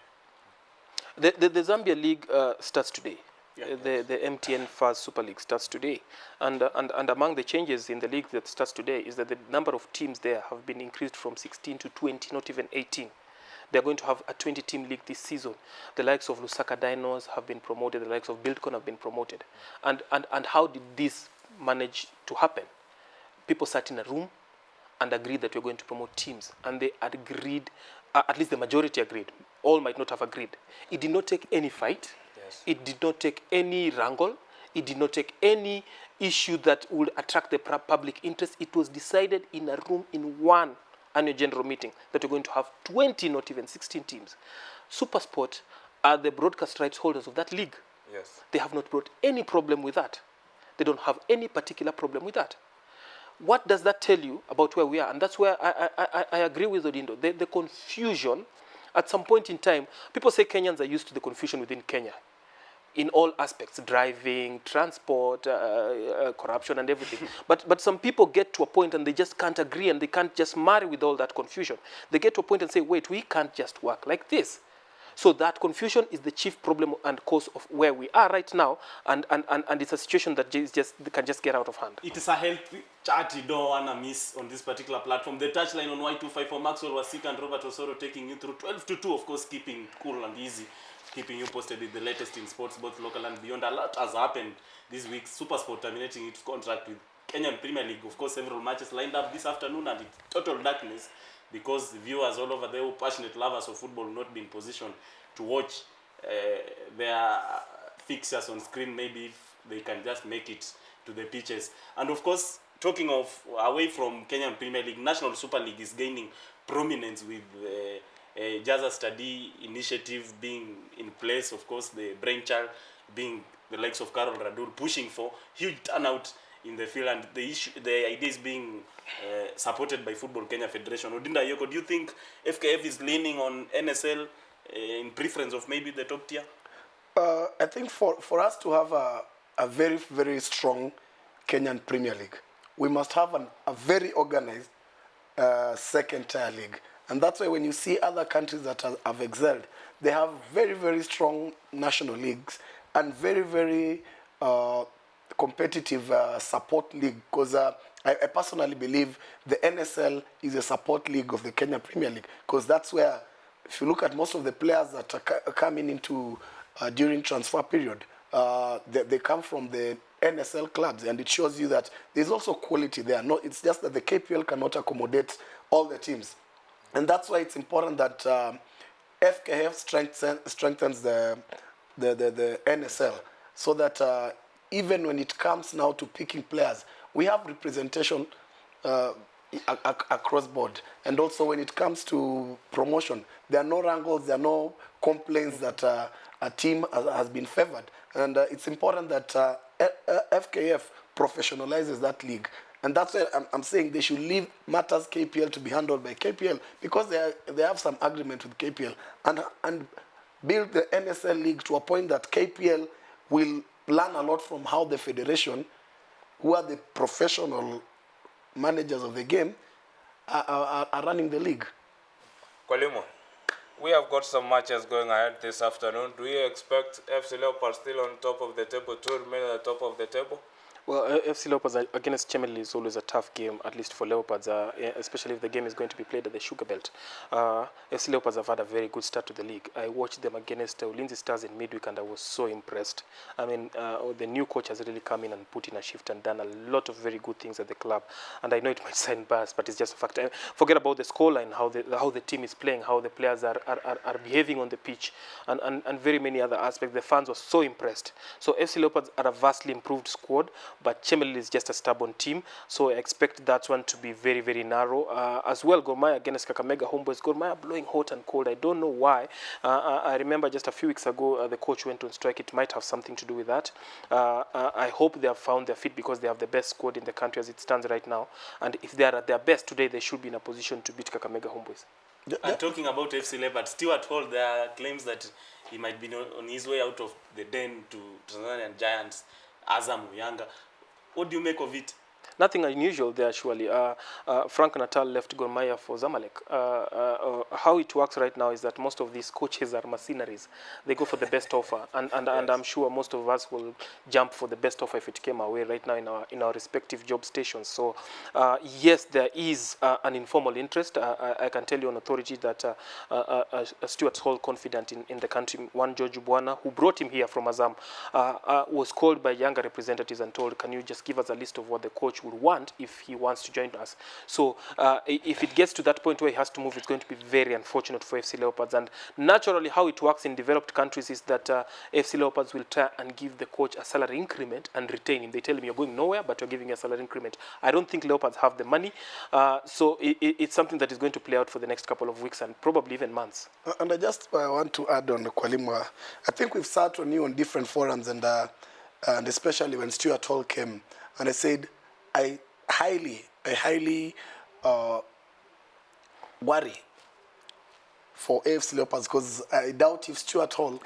The Zambia League starts today. Yeah, the MTN Fast Super League starts today. And among the changes in the league that starts today is that the number of teams there have been increased from 16 to 20, not even 18. They're going to have a 20-team league this season. The likes of Lusaka Dinos have been promoted. The likes of Buildcon have been promoted. And how did this manage to happen? People sat in a room and agreed that we're going to promote teams. And they agreed, at least the majority agreed. All might not have agreed. It did not take any fight. Yes. It did not take any wrangle. It did not take any issue that would attract the public interest. It was decided in a room in one annual general meeting that we're going to have 20, not even 16 teams. SuperSport are the broadcast rights holders of that league. Yes. They have not brought any problem with that. They don't have any particular problem with that. What does that tell you about where we are? And that's where I agree with Odindo. The confusion, at some point in time, people say Kenyans are used to the confusion within Kenya. in all aspects, driving, transport, corruption and everything. But some people get to a point and they just can't agree and they can't just marry with all that confusion. They get to a point and say, wait, we can't just work like this. So that confusion is the chief problem and cause of where we are right now, and it's a situation that can just get out of hand. It is a healthy chat you don't want to miss on this particular platform. The touchline on Y254, Maxwell, WASIKE and Robert OSORO taking you through 12-2, of course, keeping cool and easy, keeping you posted with the latest in sports, both local and beyond. A lot has happened this week. SuperSport terminating its contract with Kenyan Premier League. Of course, several matches lined up this afternoon and it's total darkness, because viewers all over there, passionate lovers of football, will not be in position to watch their fixtures on screen. Maybe if they can just make it to the pitches. And of course, talking of away from Kenyan Premier League, National Super League is gaining prominence with Jaza Study initiative being in place. Of course, the brainchild being the likes of Carol Radur, pushing for huge turnout in the field, and the idea is being supported by Football Kenya Federation. Odinda Yoko, do you think FKF is leaning on NSL in preference of maybe the top tier? I think for us to have a very, very strong Kenyan Premier League, we must have a very organized second tier league. And that's why when you see other countries that have excelled, they have very, very strong national leagues and very, very competitive support league, because I personally believe the NSL is a support league of the Kenya Premier League, because that's where, if you look at most of the players that are coming into during transfer period, they come from the NSL clubs, and it shows you that there's also quality there. No, it's just that the KPL cannot accommodate all the teams, and that's why it's important that FKF strengthens the NSL, so that even when it comes now to picking players, we have representation across board. And also when it comes to promotion, there are no wrangles, there are no complaints that a team has been favored. And it's important that FKF professionalizes that league. And that's why I'm saying they should leave matters KPL to be handled by KPL, because they have some agreement with KPL, and build the NSL league to a point that KPL will learn a lot from how the federation, who are the professional managers of the game, are running the league. Kwalimu, we have got some matches going ahead this afternoon. Do you expect FC Leopards still on top of the table to remain at the top of the table? Well, FC Leopards against Chemelil is always a tough game, at least for Leopards, especially if the game is going to be played at the Sugar Belt. FC Leopards have had a very good start to the league. I watched them against Ulinzi Stars in midweek and I was so impressed. I mean, the new coach has really come in and put in a shift and done a lot of very good things at the club. And I know it might sound biased, but it's just a fact. Forget about the scoreline, how the team is playing, how the players are behaving on the pitch, and very many other aspects. The fans were so impressed. So FC Leopards are a vastly improved squad, but Chemelil is just a stubborn team, so I expect that one to be very, very narrow. As well, Gor Mahia against Kakamega Homeboys. Gor Mahia blowing hot and cold. I don't know why. I remember just a few weeks ago, the coach went on strike. It might have something to do with that. I hope they have found their feet, because they have the best squad in the country as it stands right now. And if they are at their best today, they should be in a position to beat Kakamega Homeboys. And talking about FC Leopards, Stuart Hall, there are claims that he might be on his way out of the den to Tanzanian Giants, Azam, Yanga. What do you make of it? Nothing unusual there, surely. Frank Natal left Gor Mahia for Zamalek. How it works right now is that most of these coaches are mercenaries. They go for the best offer, and I'm sure most of us will jump for the best offer if it came our way right now in our respective job stations. So, yes, there is an informal interest. I can tell you on authority that Stuart Hall, confident in the country, one George Buana, who brought him here from Azam, was called by younger representatives and told, can you just give us a list of what the coach would want if he wants to join us. So if it gets to that point where he has to move, it's going to be very unfortunate for FC Leopards. And naturally, how it works in developed countries is that FC Leopards will try and give the coach a salary increment and retain him. They tell him, you're going nowhere, but you're giving a salary increment. I don't think Leopards have the money. So it's something that is going to play out for the next couple of weeks and probably even months. And I just want to add on Kwalimwa. I think we've sat on you on different forums, and especially when Stuart Hall came, and I said, I highly worry for AFC Leopards, because I doubt if Stuart Hall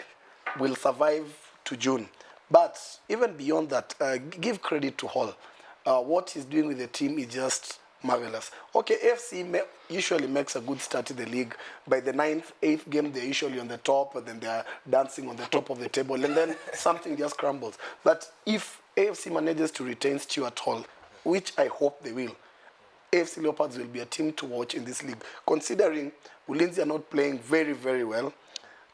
will survive to June. But even beyond that, give credit to Hall. What he's doing with the team is just marvelous. Okay, AFC usually makes a good start in the league. By the 9th, 8th game, they're usually on the top, and then they're dancing on the top of the table, and then something just crumbles. But if AFC manages to retain Stuart Hall, which I hope they will, AFC Leopards will be a team to watch in this league, considering Ulinzi are not playing very, very well.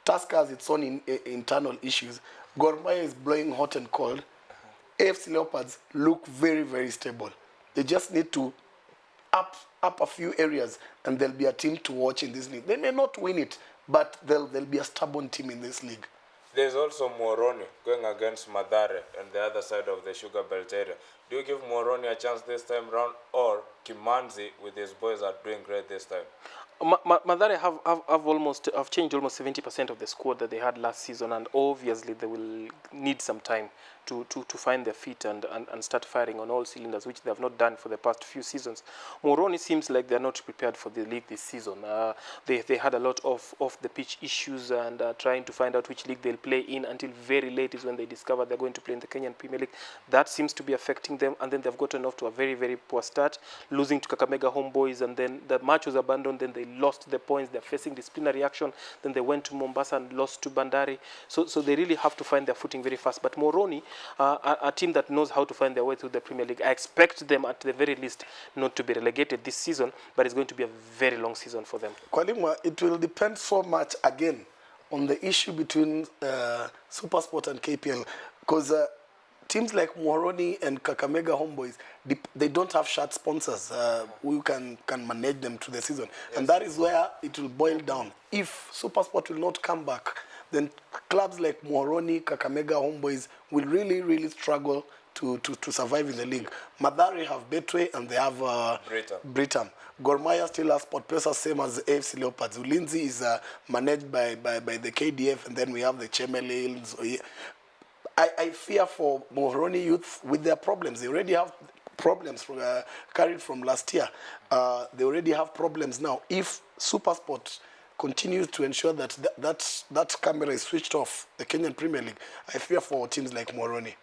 Tusker has its own internal issues. Gor Mahia is blowing hot and cold. AFC Leopards look very, very stable. They just need to up a few areas, and there'll be a team to watch in this league. They may not win it, but there'll be a stubborn team in this league. There's also Moroni going against Madare on the other side of the Sugar Belt area. Do you give Moroni a chance this time round, or Kimanzi with his boys are doing great this time? Madare have changed almost 70% of the squad that they had last season, and obviously they will need some time to find their feet and start firing on all cylinders, which they have not done for the past few seasons. Moroni seems like they're not prepared for the league this season. They had a lot of off-the-pitch issues and trying to find out which league they'll play in until very late is when they discover they're going to play in the Kenyan Premier League. That seems to be affecting them, and then they've gotten off to a very, very poor start, losing to Kakamega Homeboys, and then the match was abandoned, then they lost the points, they're facing disciplinary action, then they went to Mombasa and lost to Bandari. So they really have to find their footing very fast. But Moroni, a team that knows how to find their way through the Premier League, I expect them at the very least not to be relegated this season, but it's going to be a very long season for them. Kwalima, it will depend so much, again, on the issue between SuperSport and KPL, because teams like Moroni and Kakamega Homeboys, they don't have shirt sponsors who can manage them to the season. Yes. And that is where it will boil down. If SuperSport will not come back, then clubs like Moroni, Kakamega Homeboys will really, really struggle to survive in the league. Madari have Betway and they have Britam. Gor Mahia still has SportPesa, same as AFC Leopards. Ulinzi is managed by the KDF, and then we have the Chemelils. I fear for Moroni youth with their problems. They already have problems carried from last year. They already have problems now. If SuperSport continues to ensure that camera is switched off, the Kenyan Premier League, I fear for teams like Moroni.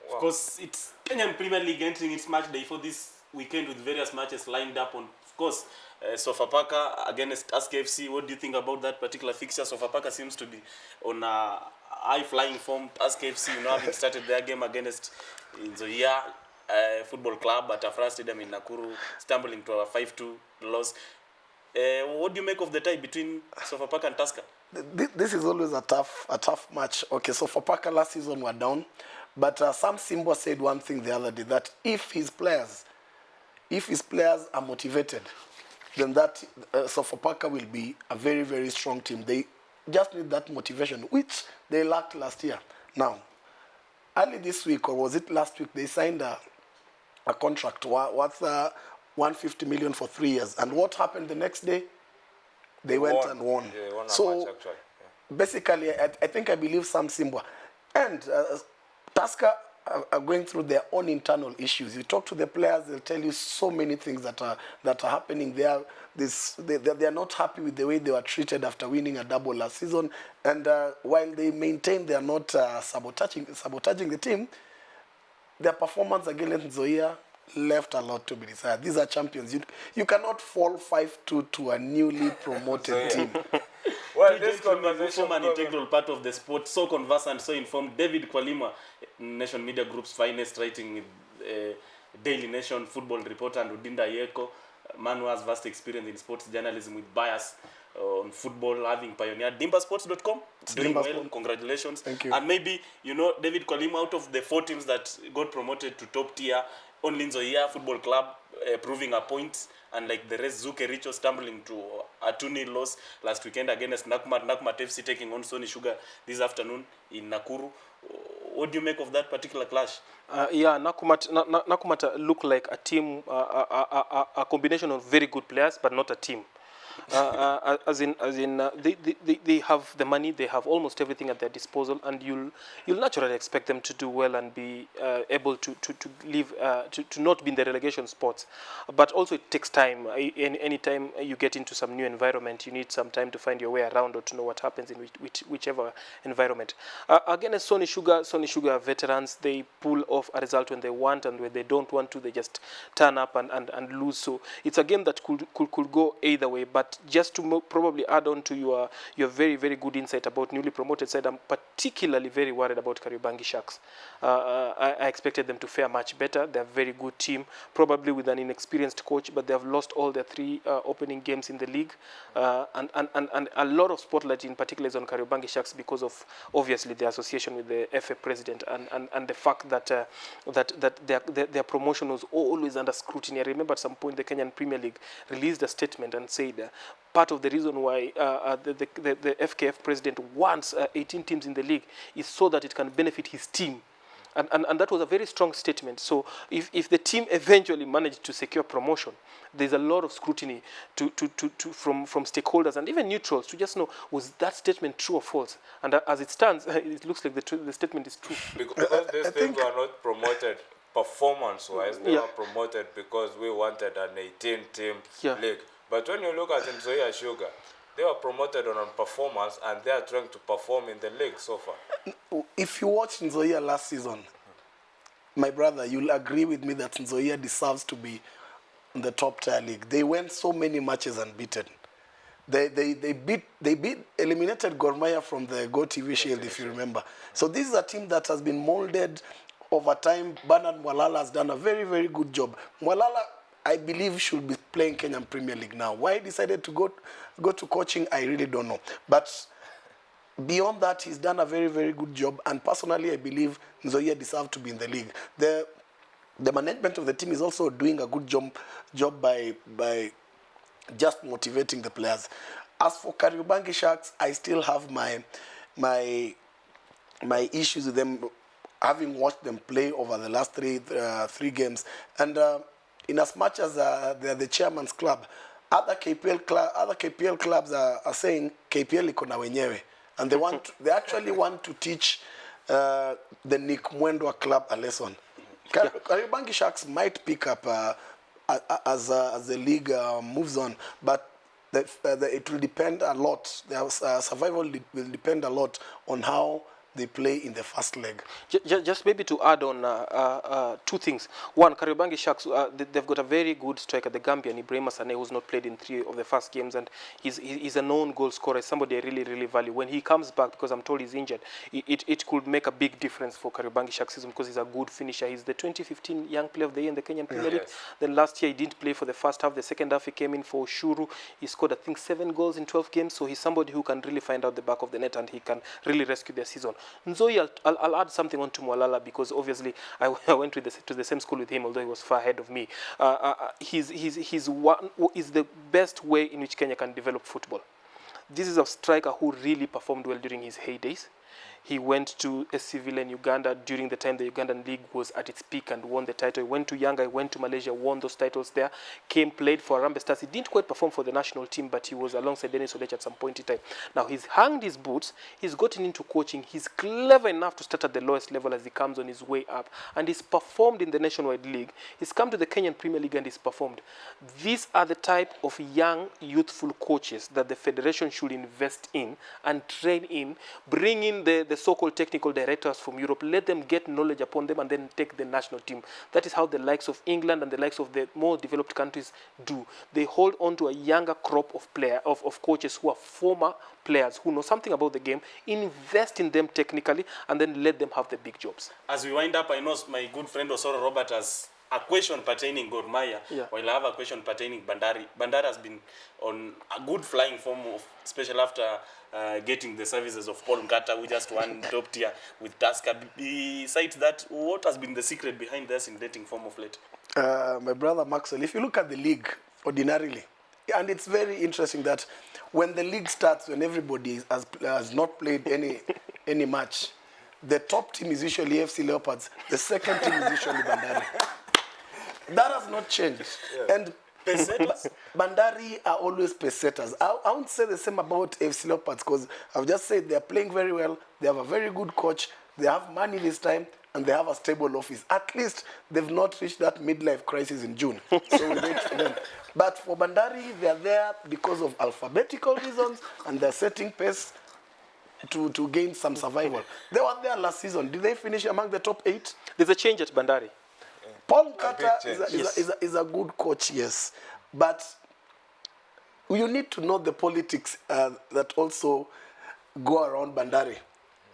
Wow. Of course, it's Kenyan Premier League entering its match day for this weekend with various matches lined up on, of course, Sofapaka against Tusker FC. What do you think about that particular fixture? Sofapaka seems to be on a high-flying form. Tusker FC, having started their game against Nzoia Football Club at Afra Stadium in Nakuru, stumbling to a 5-2 loss. What do you make of the tie between Sofapaka and Tusker? This is always a tough match. Okay, Sofapaka last season were down, but Sam Simba said one thing the other day, that if his players are motivated, then that Sofapaka will be a very, very strong team. They just need that motivation, which they lacked last year. Now, early this week, or was it last week, they signed a contract worth 150 million for 3 years. And what happened the next day? They went and won. Yeah, won so, match, actually. Yeah. Basically, I believe Sam Simba. And Tusker are going through their own internal issues. You talk to the players, they'll tell you so many things that are happening there. They are not happy with the way they were treated after winning a double last season. And while they maintain they are not sabotaging the team, their performance against Zoya left a lot to be desired. These are champions. You cannot fall 5-2 to a newly promoted team. Well, this conversation form an integral part of the sport, so conversant, so informed. David Kwalima, Nation Media Group's finest, writing Daily Nation football reporter, and Udinda Yeko, man who has vast experience in sports journalism with bias on football, having pioneered dimbasports.com. Doing well, congratulations. Thank you. And maybe, David Kwalima, out of the 4 teams that got promoted to top tier, only Nzoia Football Club proving a point, and like the rest, Zuke Richo stumbling to a 2-0 loss last weekend against Nakumatt FC taking on Sony Sugar this afternoon in Nakuru. What do you make of that particular clash? Nakumatt look like a team, a combination of very good players, but not a team. They have the money, they have almost everything at their disposal, and you'll naturally expect them to do well and be able to live to not be in the relegation spots. But also it takes time. Anytime you get into some new environment, you need some time to find your way around or to know what happens in whichever environment. Against Sony Sugar are veterans. They pull off a result when they want, and when they don't want to, they just turn up and lose. So it's a game that could go either way. But just to probably add on to your very, very good insight about newly promoted side, I'm particularly very worried about Kariobangi Sharks. I expected them to fare much better. They're a very good team, probably with an inexperienced coach, but they have lost all their 3 opening games in the league. And a lot of spotlight in particular is on Kariobangi Sharks because of, obviously, the association with the FA president and the fact that their promotion was always under scrutiny. I remember at some point the Kenyan Premier League released a statement and said part of the reason why the FKF president wants 18 teams in the league is so that it can benefit his team. And that was a very strong statement. So if the team eventually managed to secure promotion, there's a lot of scrutiny from stakeholders and even neutrals to just know, was that statement true or false? And as it stands, it looks like the statement is true. Because these teams were not promoted performance-wise. They were promoted because we wanted an 18-team league. But when you look at Nzoia Sugar, they were promoted on performance, and they are trying to perform in the league so far. If you watched Nzoia last season, my brother, you'll agree with me that Nzoia deserves to be in the top tier league. They went so many matches unbeaten. They eliminated Gor Mahia from the Go TV Shield, if you remember. So this is a team that has been molded over time. Bernard Mwalala has done a very, very good job. Mwalala, I believe, should be playing Kenyan Premier League now. Why he decided to go to coaching, I really don't know. But beyond that, he's done a very, very good job. And personally, I believe Nzoia deserves to be in the league. The management of the team is also doing a good job by just motivating the players. As for Kariobangi Sharks, I still have my issues with them, having watched them play over the last three games. And in as much as they're the chairman's club, other KPL clubs are saying KPL iko na wenyewe, and they actually want to teach the Nick Mwendwa club a lesson. Kariobangi Sharks might pick up as the league moves on, but it will depend a lot. Their survival will depend a lot on how they play in the first leg. Just maybe to add on 2 things. One, Kariobangi Sharks, they've got a very good striker, the Gambian Ibrahima Sane, who's not played in 3 of the first games, and he's a known goal scorer, somebody I really, really value. When he comes back, because I'm told he's injured, it could make a big difference for Kariobangi Sharks season because he's a good finisher. He's the 2015 Young Player of the Year in the Kenyan Premier League. Then last year he didn't play for the first half. The second half he came in for OSORO. He scored, I think, 7 goals in 12 games, so he's somebody who can really find out the back of the net and he can really rescue their season. Nzoia, I'll add something on to Mwalala because obviously I went to the same school with him, although he was far ahead of me. He's the best way in which Kenya can develop football. This is a striker who really performed well during his heydays. He went to SC Villa in Uganda during the time the Ugandan league was at its peak and won the title. He went to Yanga, he went to Malaysia, won those titles there, played for Harambee Stars. He didn't quite perform for the national team, but he was alongside Dennis Odech at some point in time. Now, he's hanged his boots, he's gotten into coaching, he's clever enough to start at the lowest level as he comes on his way up, and he's performed in the Nationwide League. He's come to the Kenyan Premier League and he's performed. These are the type of young, youthful coaches that the federation should invest in and train in, bring in the so-called technical directors from Europe, let them get knowledge upon them and then take the national team. That is how the likes of England and the likes of the more developed countries do. They hold on to a younger crop of coaches who are former players who know something about the game, invest in them technically, and then let them have the big jobs. As we wind up, I know my good friend OSORO Robert has a question pertaining Gor Mahia, while I have a question pertaining Bandari. Bandari has been on a good flying form, especially after getting the services of Paul Nkata, who just won top tier with Tusker. Besides that, what has been the secret behind this in form of late? My brother Maxwell, if you look at the league ordinarily, and it's very interesting that when the league starts, when everybody has not played any match, the top team is usually FC Leopards, the second team is usually Bandari. That has not changed. And Pesetas? Bandari are always pesetas. I won't say the same about FC Leopards because I've just said they're playing very well. They have a very good coach. They have money this time, and they have a stable office. At least they've not reached that midlife crisis in June. So we wait for them. But for Bandari, they're there because of alphabetical reasons, and they're setting pace to gain some survival. They were there last season. Did they finish among the top 8? There's a change at Bandari. Paul Nkata change. is a good coach, yes. But you need to know the politics that also go around Bandari.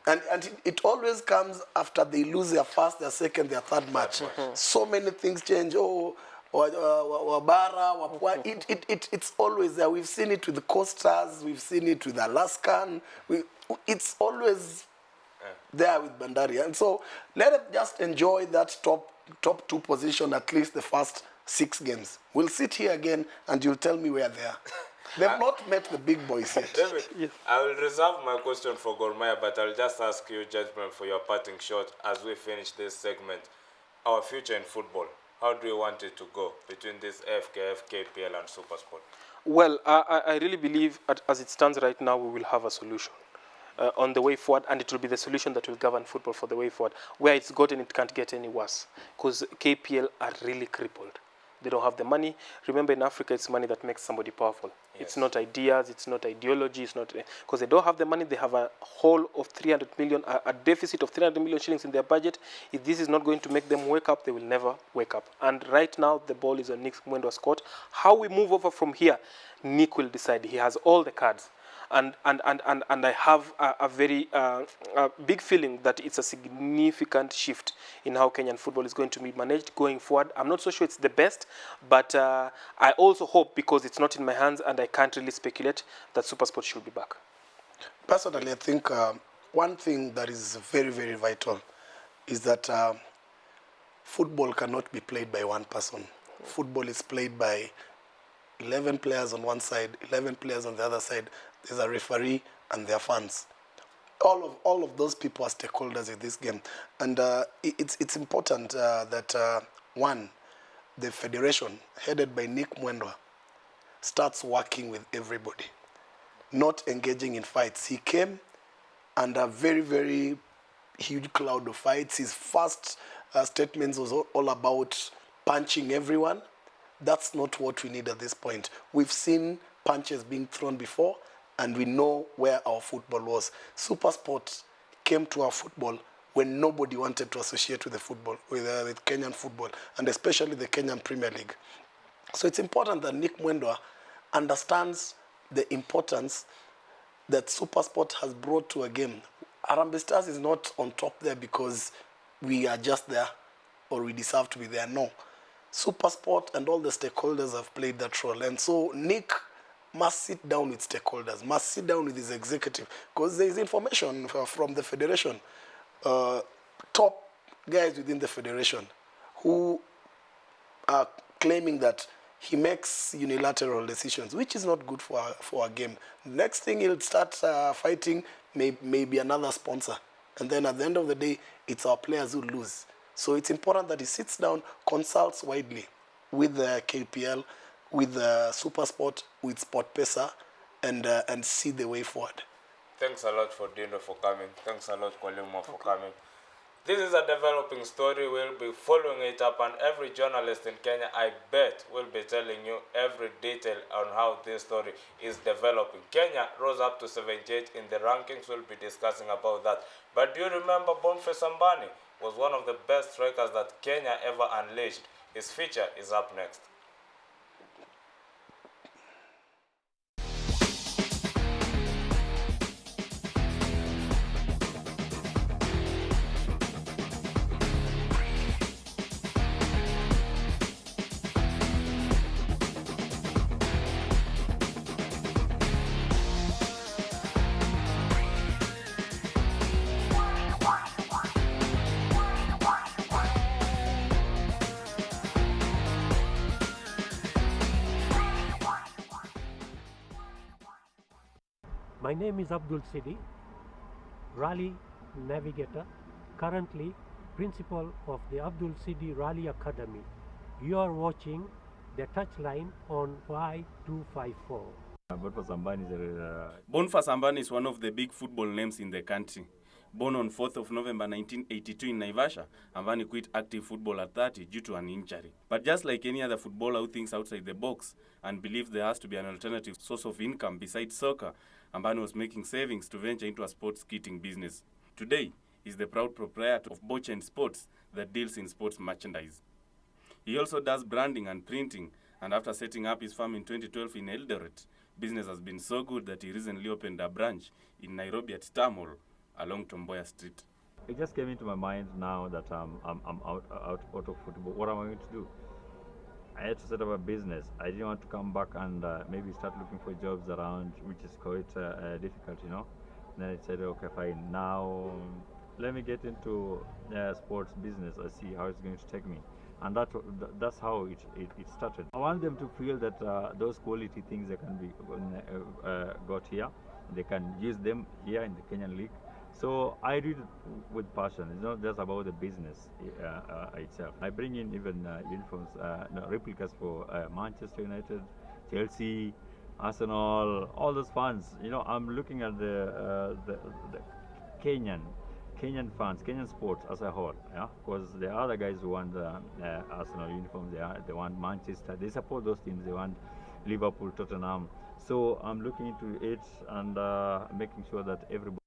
And it always comes after they lose their first, their second, their third match. So many things change. Wabara, Wapua. It's always there. We've seen it with the Costas. We've seen it with Alaskan. It's always there with Bandari. And so let us just enjoy that top 2 position, at least the first 6 games. We'll sit here again and you'll tell me where they are. They've not met the big boys yet. David, I will reserve my question for Gormaya, but I'll just ask you, gentlemen, for your parting shot as we finish this segment. Our future in football, how do you want it to go between this FKF, KPL, and Supersport? Well, I really believe as it stands right now, we will have a solution on the way forward, and it will be the solution that will govern football for the way forward. Where it's gotten, it can't get any worse, because KPL are really crippled. They don't have the money. Remember, in Africa, it's money that makes somebody powerful. Yes. It's not ideas, it's not ideology, it's not... Because they don't have the money, they have a hole of 300 million, a deficit of 300 million shillings in their budget. If this is not going to make them wake up, they will never wake up. And right now, the ball is on Nick Mwendo's court. How we move over from here, Nick will decide. He has all the cards. And I have a very big feeling that it's a significant shift in how Kenyan football is going to be managed going forward. I'm not so sure it's the best, but I also hope, because it's not in my hands and I can't really speculate, that Supersport should be back. Personally, I think one thing that is very, very vital is that football cannot be played by one person. Football is played by 11 players on one side, 11 players on the other side. There's a referee and their fans. All of those people are stakeholders in this game. And it's important that, one, the federation, headed by Nick Mwendwa, starts working with everybody, not engaging in fights. He came under a very, very huge cloud of fights. His first statements was all about punching everyone. That's not what we need at this point. We've seen punches being thrown before, and we know where our football was. Supersport came to our football when nobody wanted to associate with the football, with Kenyan football, and especially the Kenyan Premier League. So it's important that Nick Mwendwa understands the importance that Supersport has brought to a game. Harambee Stars is not on top there because we are just there or we deserve to be there. No. Supersport and all the stakeholders have played that role. And so Nick must sit down with stakeholders, must sit down with his executive, because there is information from the federation, top guys within the federation, who are claiming that he makes unilateral decisions, which is not good for a game. Next thing he'll start fighting may be another sponsor. And then at the end of the day, it's our players who lose. So it's important that he sits down, consults widely with the KPL, with Supersport, with SportPesa, and see the way forward. Thanks a lot for Dino for coming. Thanks a lot, Kolima, for coming. This is a developing story. We'll be following it up, and every journalist in Kenya, I bet, will be telling you every detail on how this story is developing. Kenya rose up to 78 in the rankings. We'll be discussing about that. But do you remember Boniface Ambani was one of the best strikers that Kenya ever unleashed? His feature is up next. My name is Abdul Sidi, Rally Navigator, currently Principal of the Abdul Sidi Rally Academy. You are watching the touchline on Y254. Boniface Ambani is one of the big football names in the country. Born on 4th of November 1982 in Naivasha, Ambani quit active football at 30 due to an injury. But just like any other footballer who thinks outside the box and believes there has to be an alternative source of income besides soccer, Ambani was making savings to venture into a sports kitting business. Today, he's the proud proprietor of Bochen Sports that deals in sports merchandise. He also does branding and printing, and after setting up his farm in 2012 in Eldoret, business has been so good that he recently opened a branch in Nairobi at Tamil along Tomboya Street. It just came into my mind now that I'm out of football. What am I going to do? I had to set up a business. I didn't want to come back and maybe start looking for jobs around, which is quite difficult, you know. Then I said, okay, fine. Now let me get into sports business. I see how it's going to take me. And that's how it started. I want them to feel that those quality things that can be got here, they can use them here in the Kenyan League. So I do it with passion. It's not just about the business itself. I bring in even uniforms, replicas for Manchester United, Chelsea, Arsenal, all those fans. You know, I'm looking at the Kenyan fans, Kenyan sports as a whole, yeah, because there are other guys who want Arsenal uniforms, they want Manchester, they support those teams, they want Liverpool, Tottenham. So I'm looking into it and making sure that everybody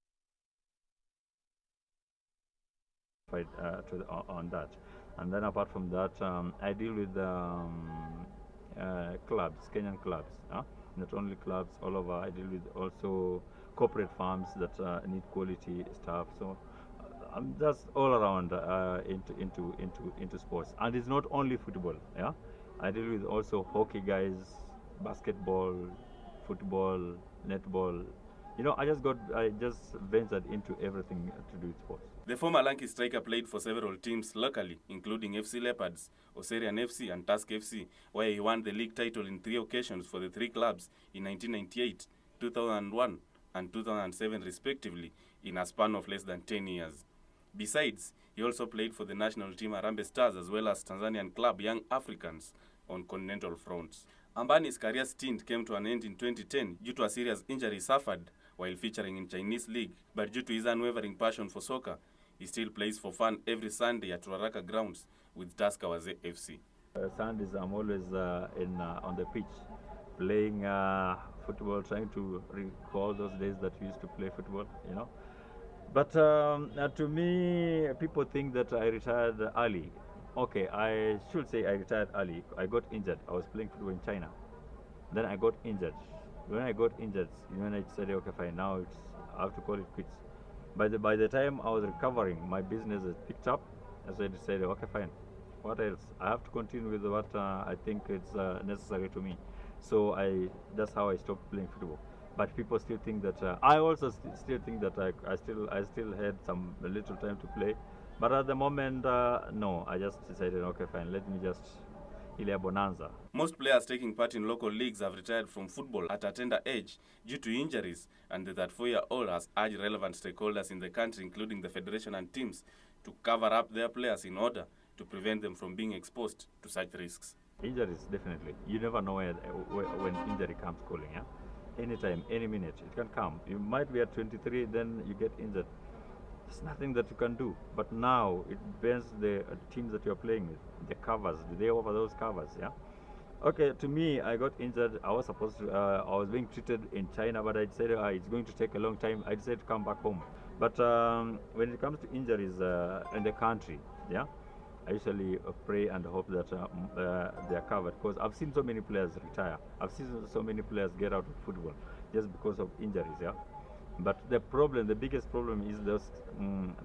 fight on that. And then apart from that, I deal with clubs, Kenyan clubs, not only clubs all over. I deal with also corporate farms that need quality stuff. So I'm just all around into sports, and it's not only football. Yeah, I deal with also hockey guys, basketball, football, netball. You know, I just ventured into everything to do with sports. The former Lanky striker played for several teams locally, including FC Leopards, Oserian FC, and Tusk FC, where he won the league title in 3 occasions for the 3 clubs in 1998, 2001, and 2007 respectively, in a span of less than 10 years. Besides, he also played for the national team Harambee Stars as well as Tanzanian club Young Africans on continental fronts. Ambani's career stint came to an end in 2010 due to a serious injury suffered while featuring in Chinese league, but due to his unwavering passion for soccer, he still plays for fun every Sunday at Ruaraka grounds with Tusker FC. Sundays I'm always on the pitch playing football, trying to recall those days that we used to play football, you know. But to me, people think that I retired early. Okay, I should say I retired early. I got injured. I was playing football in China. Then I got injured. When I got injured, I said, okay, fine, now I have to call it quits. By the time I was recovering, my business has picked up. So I decided, okay, fine. What else? I have to continue with what I think it's necessary to me. So that's how I stopped playing football. But people still think that I also still think that I still had some little time to play. But at the moment, no. I just decided, okay, fine. Let me just Ilya bonanza. Most players taking part in local leagues have retired from football at a tender age due to injuries, and the 34-year-old has urged relevant stakeholders in the country, including the federation and teams, to cover up their players in order to prevent them from being exposed to such risks. Injuries, definitely. You never know when injury comes calling, yeah? Anytime, any minute, it can come. You might be at 23, then you get injured. There's nothing that you can do. But now, it depends the teams that you're playing with, the covers. Do they offer those covers, yeah? Okay, to me, I got injured. I was being treated in China, but I said it's going to take a long time. I decided to come back home. But when it comes to injuries in the country, yeah, I usually pray and hope that they are covered, because I've seen so many players retire. I've seen so many players get out of football just because of injuries, yeah. But the biggest problem is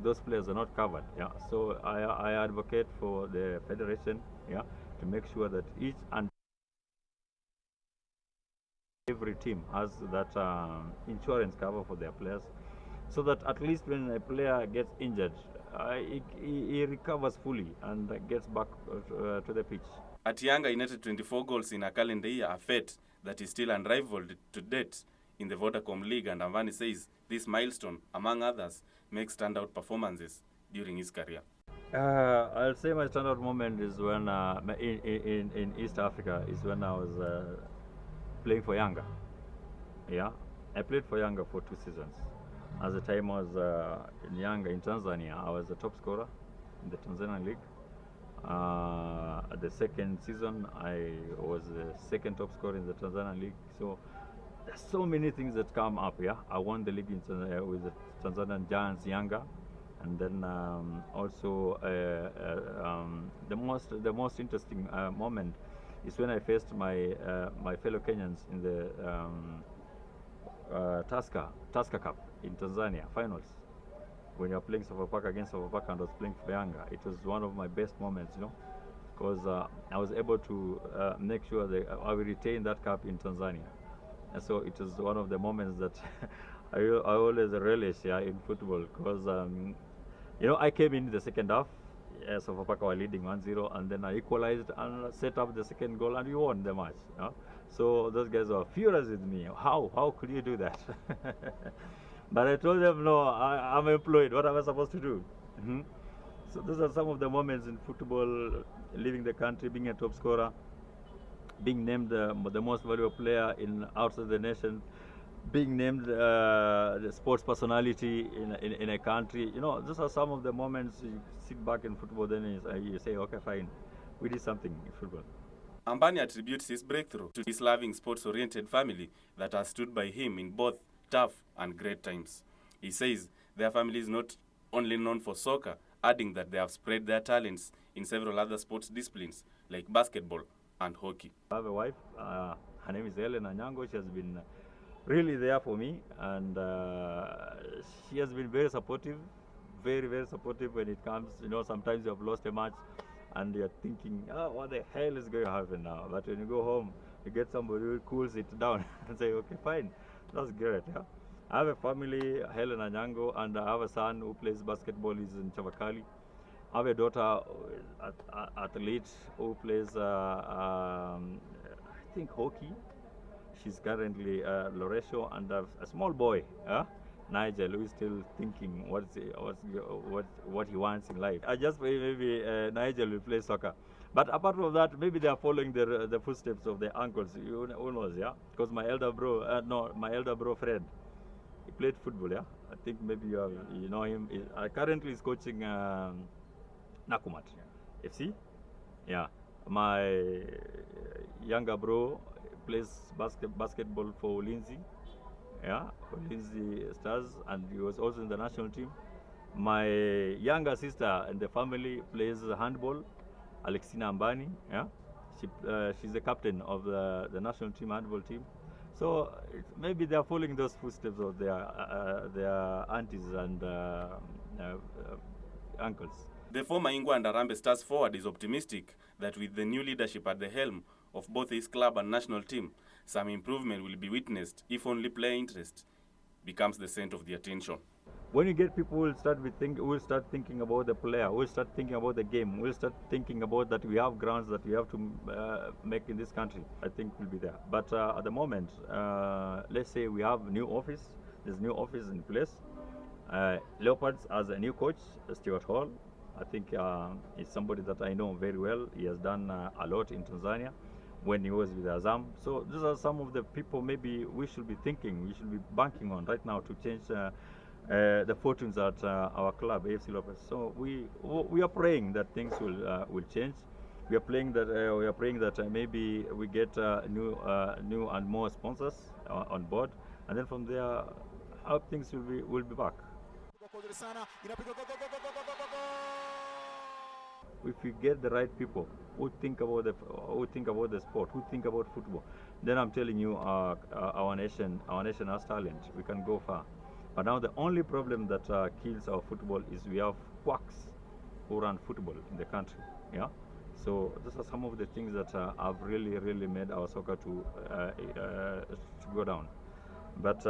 those players are not covered, yeah. So I advocate for the federation, yeah, to make sure that each and every team has that insurance cover for their players, so that at least when a player gets injured, he recovers fully and gets back to the pitch. Atianga netted 24 goals in a calendar year, a feat that is still unrivaled to date in the Vodacom League, and Ambani says this milestone, among others, makes standout performances during his career. I'll say my standout moment is when in East Africa is when I was playing for Yanga. Yeah, I played for Yanga for 2 seasons. At the time I was in Yanga in Tanzania, I was the top scorer in the Tanzanian league. The second season, I was the second top scorer in the Tanzanian league. So there's so many things that come up. Yeah, I won the league in with the Tanzanian Giants Yanga, and then also the most interesting moment is when I faced my fellow Kenyans in the Tusker Cup in Tanzania finals. When you're playing Sofapaka against Sofapaka and I was playing for Yanga, it was one of my best moments, because I was able to make sure that I will retain that cup in Tanzania. And so it was one of the moments that I always relish, in football, because I came in the second half. Sofapaka were leading 1-0, and then I equalized and set up the second goal, and we won the match. So those guys were furious with me. How could you do that? But I told them, no, I'm employed. What am I supposed to do? So those are some of the moments in football, leaving the country, being a top scorer, being named the most valuable player in outside the nation, being named the sports personality in a country. Those are some of the moments you sit back in football, then you say, okay, fine, we did something in football. Ambani attributes his breakthrough to his loving sports-oriented family that has stood by him in both tough and great times. He says their family is not only known for soccer, adding that they have spread their talents in several other sports disciplines like basketball and hockey. I have a wife, her name is Helen Anyango. She has been really there for me, and she has been very supportive, very, very supportive when it comes. Sometimes you have lost a match and you're thinking, what the hell is going to happen now? But when you go home, you get somebody who cools it down and say, okay, fine, that's great. Yeah? I have a family, Helen Anyango, and I have a son who plays basketball. He's in Chavakali. I have a daughter, athlete, who plays, I think, hockey. She's currently Loresho, and a small boy, Nigel, who is still thinking what he wants in life. I just pray maybe Nigel will play soccer. But apart from that, maybe they are following the footsteps of their uncles. Who knows, yeah? Because my elder bro Fred, he played football, yeah. I think maybe you know him. Currently he's coaching Nakumat FC. Yeah. My younger bro plays basketball for Lindsay. Yeah, for Lindsay Stars, and he was also in the national team. My younger sister in the family plays handball, Alexina Ambani. Yeah, she's the captain of the national team handball team. So maybe they are following those footsteps of their aunties and uncles. The former Ingwa and Harambee Stars forward is optimistic that with the new leadership at the helm of both his club and national team, some improvement will be witnessed if only player interest becomes the center of the attention. When you get people will start thinking about the player, will start thinking about the game, will start thinking about that we have grounds that we have to make in this country. I think we'll be there. But at the moment, let's say we have new office, there's new office in place. Leopards has a new coach, Stuart Hall. I think he's somebody that I know very well. He has done a lot in Tanzania when he was with Azam. So these are some of the people maybe we should be thinking, we should be banking on right now to change the fortunes at our club, AFC Lopez. So we are praying that things will change. We are praying that maybe we get new and more sponsors on board, and then from there, how things will be back. If we get the right people who think about the sport, who think about football, then I'm telling you, our nation has talent. We can go far. But now the only problem that kills our football is we have quacks who run football in the country. Yeah. So those are some of the things that have really made our soccer to go down. But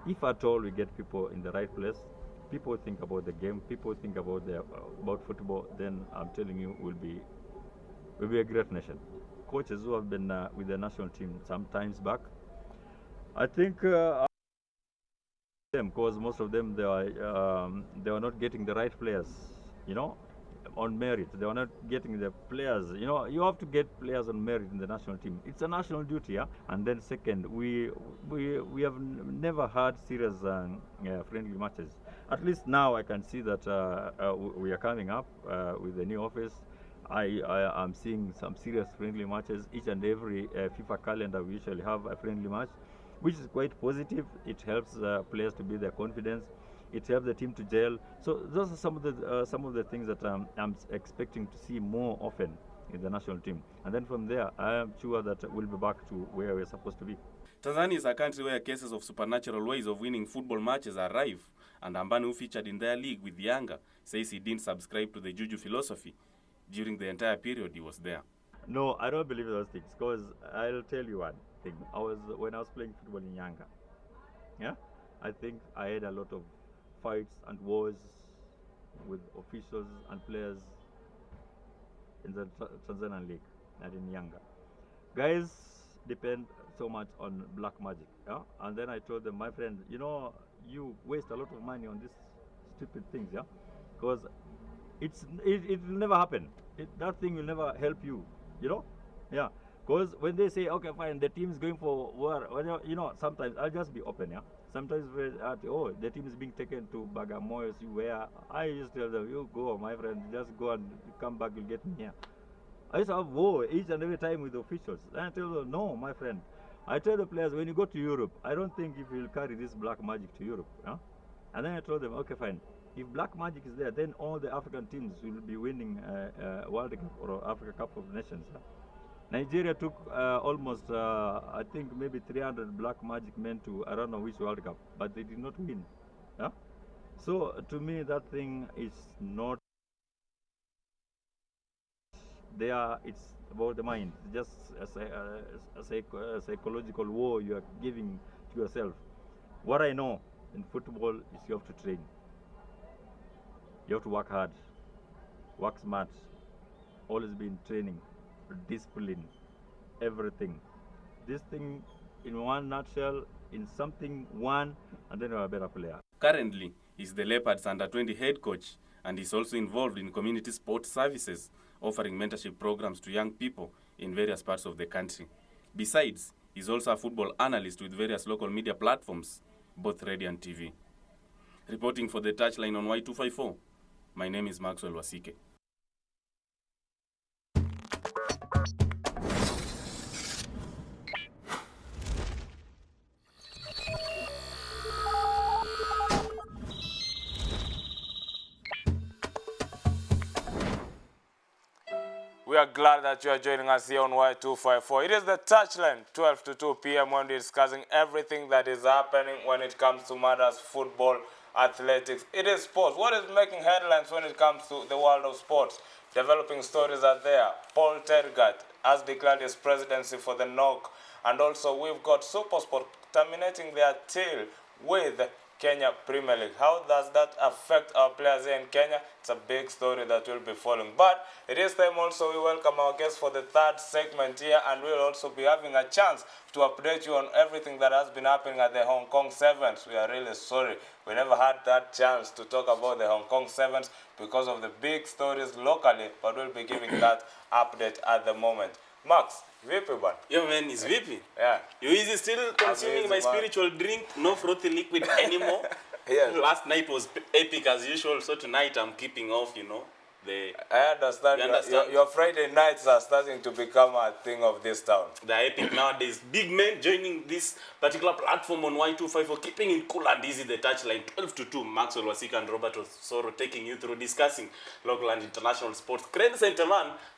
if at all we get people in the right place, people think about the game, people think about football, then I'm telling you, we'll be a great nation. Coaches who have been with the national team some times back, I think because most of them they were not getting the right players. on merit. They were not getting the players. You know, you have to get players on merit in the national team. It's a national duty, yeah. And then second, we have never had serious friendly matches. At least now I can see that we are coming up with the new office. I am seeing some serious friendly matches. Each and every FIFA calendar we usually have a friendly match, which is quite positive. It helps players to build their confidence. It helps the team to gel. So those are some of the things that I'm expecting to see more often in the national team. And then from there, I am sure that we'll be back to where we're supposed to be. Tanzania is a country where cases of supernatural ways of winning football matches are rife, and Ambani, who featured in their league with Yanga, says he didn't subscribe to the juju philosophy during the entire period he was there. No, I don't believe those things, because I'll tell you one thing. When I was playing football in Yanga, yeah, I think I had a lot of fights and wars with officials and players in the Tanzanian league and in Yanga. Guys depend so much on black magic, yeah? And then I told them, my friend, you know, you waste a lot of money on these stupid things, yeah? Because it will never happen. That thing will never help you, you know? Yeah. Because when they say, okay, fine, the team is going for war, well, you know, sometimes I'll just be open, yeah? Sometimes, the team is being taken to Bagamoyo, where I just tell them, you go, my friend, just go and come back, you'll get me here. I used to have war each and every time with the officials. And I tell them, no, my friend. I tell the players, when you go to Europe, I don't think if you'll carry this black magic to Europe. Yeah? And then I told them, okay, fine. If black magic is there, then all the African teams will be winning World Cup or Africa Cup of Nations. Yeah? Nigeria took almost, I think, maybe 300 black magic men to I don't know which World Cup, but they did not win. Yeah? So to me, that thing is not there. It's about the mind. It's just a psychological war you are giving to yourself. What I know in football is you have to train. You have to work hard, work smart, always be in training, discipline, everything. This thing in one nutshell, in something one, and then you're a better player. Currently, he's the Leopards under-20 head coach, and he's also involved in community sports services, offering mentorship programs to young people in various parts of the country. Besides, he's also a football analyst with various local media platforms, both radio and TV. Reporting for the Touchline on Y254, my name is MAXWEL WASIKE. We are glad that you are joining us here on Y254. It is the Touchline, 12 to 2 p.m. when we're discussing everything that is happening when it comes to matters football, athletics. It is sports. What is making headlines when it comes to the world of sports? Developing stories are there. Paul Tergat has declared his presidency for the NOC. And also we've got SuperSport terminating their deal with Kenya Premier League. How does that affect our players here in Kenya? It's a big story that we'll be following. But it is time also we welcome our guests for the third segment here, and we'll also be having a chance to update you on everything that has been happening at the Hong Kong Sevens. We are really sorry. We never had that chance to talk about the Hong Kong Sevens because of the big stories locally, but we'll be giving that update at the moment. Max, vipi bwana? Yo man, it's vipi? Yeah. You is still consuming my spiritual drink, no frothy liquid anymore? Yes. Last night was epic as usual, so tonight I'm keeping off, you know. I understand. You understand? Your Friday nights are starting to become a thing of this town. They're epic nowadays. Big men joining this particular platform on Y254, keeping it cool and easy. The Touchline, 12 to 2. MAXWEL, WASIKE and OSORO taking you through discussing local and international sports. Credit Center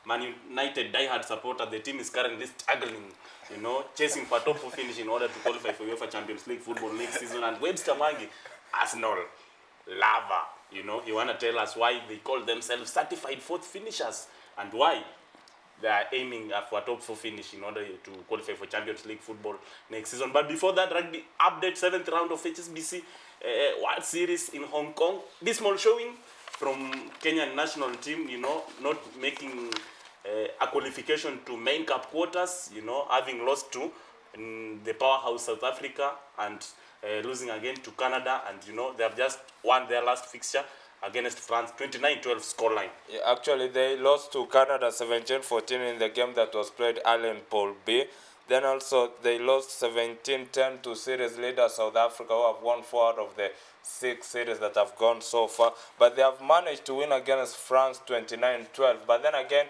Man United diehard supporter. The team is currently struggling, you know, chasing for top four finish in order to qualify for UEFA Champions League football next season. And Webster Mangi, Arsenal, lava. You know, you want to tell us why they call themselves certified fourth finishers and why they are aiming for a top four finish in order to qualify for Champions League football next season. But before that, rugby update, 7th round of HSBC World Series in Hong Kong. This small showing from Kenyan national team, you know, not making a qualification to main cup quarters, you know, having lost to the powerhouse South Africa and losing again to Canada, and you know they have just won their last fixture against France, 29-12 scoreline. Yeah, actually, they lost to Canada 17-14 in the game that was played early in Pool B. Then also, they lost 17-10 to series leader South Africa, who have won 4 out of the 6 series that have gone so far. But they have managed to win against France 29-12. But then again,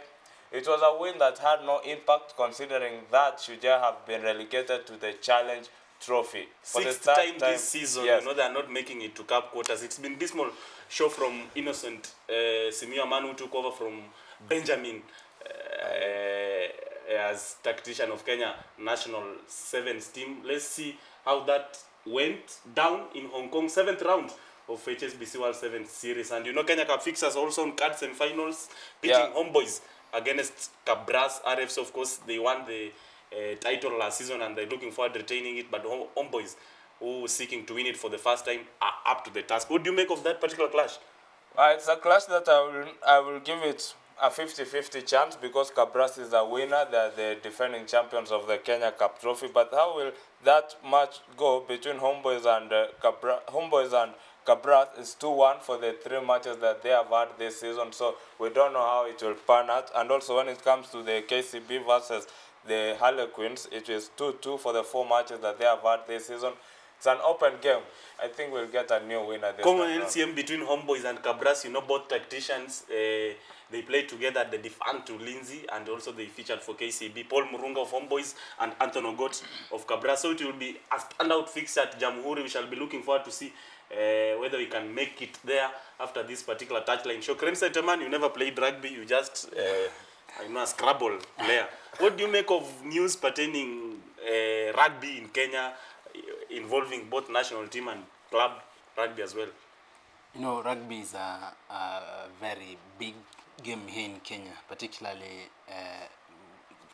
it was a win that had no impact, considering that Shujaa have been relegated to the Challenge Trophy. For Sixth the time third this season, yes. you know, they are not making it to cup quarters. It's been dismal show from Innocent Simiyu, man who took over from Benjamin as tactician of Kenya national sevens team. Let's see how that went down in Hong Kong, 7th round of HSBC World 7 Series. And you know, Kenya Cup fixtures also on cards and finals, pitching Homeboys against Cabras. RFs, of course, they won the title last season and they're looking forward to retaining it. But Homeboys, who are seeking to win it for the first time, are up to the task. What do you make of that particular clash? It's a clash that I will give it a 50-50 chance, because Cabras is a winner. They're the defending champions of the Kenya Cup trophy. But how will that match go between Homeboys and Cabras? Is 2-1 for the 3 matches that they have had this season. So we don't know how it will pan out. And also when it comes to the KCB versus the Harlequins, it is 2-2 for the 4 matches that they have had this season. It's an open game. I think we'll get a new winner this Common time LCM between Homeboys and Cabras, you know, both tacticians. They played together at the defunct Lindsay, and also they featured for KCB. Paul Murunga of Homeboys and Anton Ogot of Cabras. So it will be a standout fixture at Jamhuri. We shall be looking forward to see whether we can make it there after this particular touchline show. Kren Seteman, you never played rugby. You just, a Scrabble player. What do you make of news pertaining rugby in Kenya, involving both national team and club rugby as well? You know, rugby is a very big game here in Kenya. Particularly,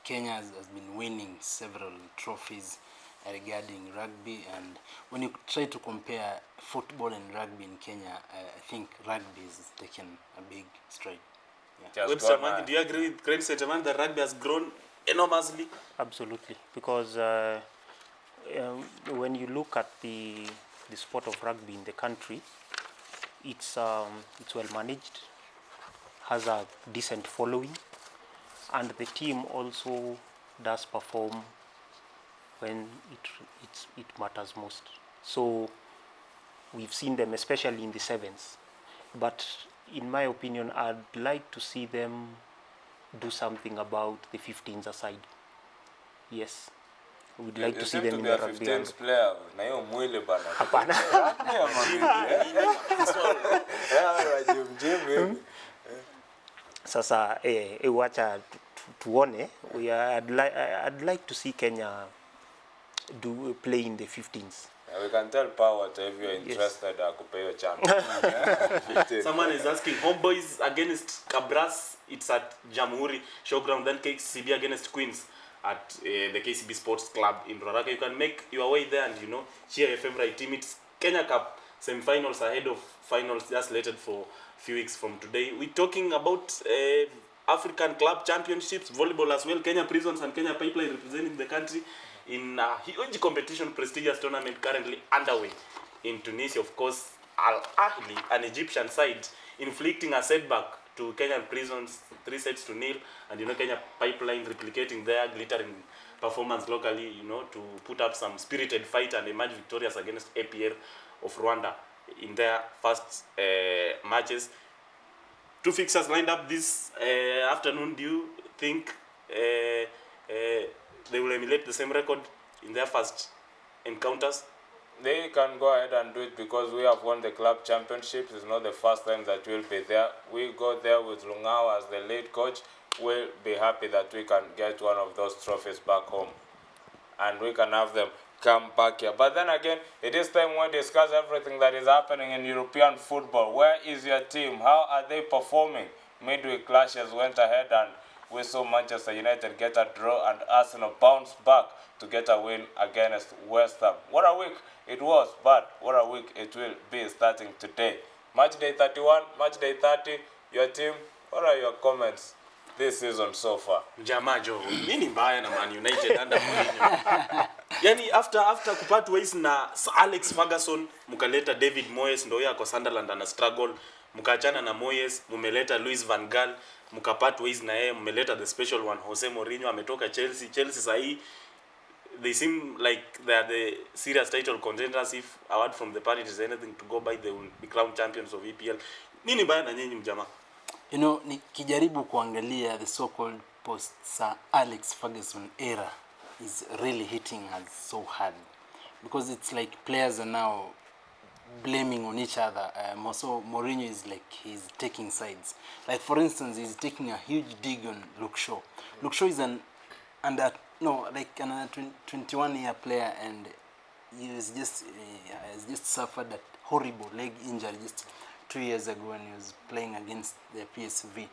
Kenya has been winning several trophies regarding rugby. And when you try to compare football and rugby in Kenya, I think rugby has taken a big stride. Yeah. Webster, do you agree with Craig Seteman that rugby has grown enormously? Absolutely, because when you look at the sport of rugby in the country, it's well managed, has a decent following, and the team also does perform when it matters most. So we've seen them, especially in the sevens. But in my opinion, I'd like to see them do something about the 15s aside. Yes. We'd like to see them in the rugby. 15th player. Na hiyo mwili bana. Hapana. Sasa wacha tuone. I'd like to see Kenya play in the 15s. We can tell Power if you're interested, akupe hiyo chance. Someone is asking, Homeboys against Cabras, it's at Jamhuri Showground, then KCB against Queens at the KCB Sports Club in Ruaraka. You can make your way there and, you know, cheer your favorite team. It's Kenya Cup semi-finals ahead of finals just slated for a few weeks from today. We're talking about African Club Championships, volleyball as well. Kenya Prisons and Kenya Pipeline representing the country in a huge competition, prestigious tournament currently underway in Tunisia. Of course, Al Ahly, an Egyptian side, inflicting a setback to Kenyan Prisons, 3-0, and you know, Kenya Pipeline replicating their glittering performance locally, you know, to put up some spirited fight and emerge victorious against APR of Rwanda in their first matches. 2 fixtures lined up this afternoon. Do you think they will emulate the same record in their first encounters? They can go ahead and do it because we have won the club championships. It's not the first time that we'll be there. We go there with Lungao as the lead coach. We'll be happy that we can get one of those trophies back home. And we can have them come back here. But then again, it is time we discuss everything that is happening in European football. Where is your team? How are they performing? Midweek clashes went ahead and we saw Manchester United get a draw and Arsenal bounce back to get a win against West Ham. What a week it was, but what a week it will be starting today. Match day 31, match day 30, your team, what are your comments this season so far? Jamajo, nini mbaya na Man United under Mourinho? Yani after kupata ways na Alex Ferguson, mukaleta David Moyes ndo yako Sunderland ana struggle. mkaachana na Moyes, mumeleta Luis van Gaal, mkapat ways na yeye, mumeleta the special one Jose Mourinho ametoka Chelsea. Chelsea sahi they seem like they are the serious title contenders. If a word from the party is anything to go by, they will be crowned champions of EPL. Nini baya na nyinyi mjamaa? You know, nikijaribu kuangalia the so-called post Sir Alex Ferguson era is really hitting us so hard, because it's like players are now blaming on each other. So Mourinho is like he's taking sides. Like for instance, he's taking a huge dig on Luke Shaw. Luke Shaw is an under 21-year player, and he was just has just suffered that horrible leg injury just 2 years ago when he was playing against the PSV.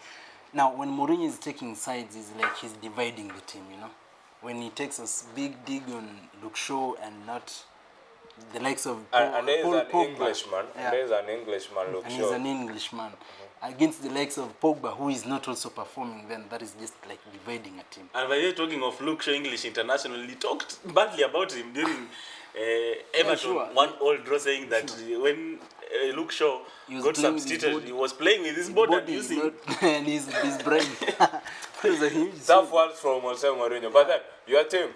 Now, when Mourinho is taking sides, it's like he's dividing the team, you know. When he takes a big dig on Luke Shaw and not the likes of and there is Paul an Pogba. Englishman. Yeah. And there is an Englishman, Luke And Shaw. he's an Englishman. Against the likes of Pogba, who is not also performing, then that is just like dividing a team. And by the way, talking of Luke Shaw English International, he talked badly about him during Everton, sure. 1-1 draw, saying that when Luke Shaw got substituted, he was playing with his body and using and his brain. It was a huge Tough words from Jose Mourinho. But then, your team,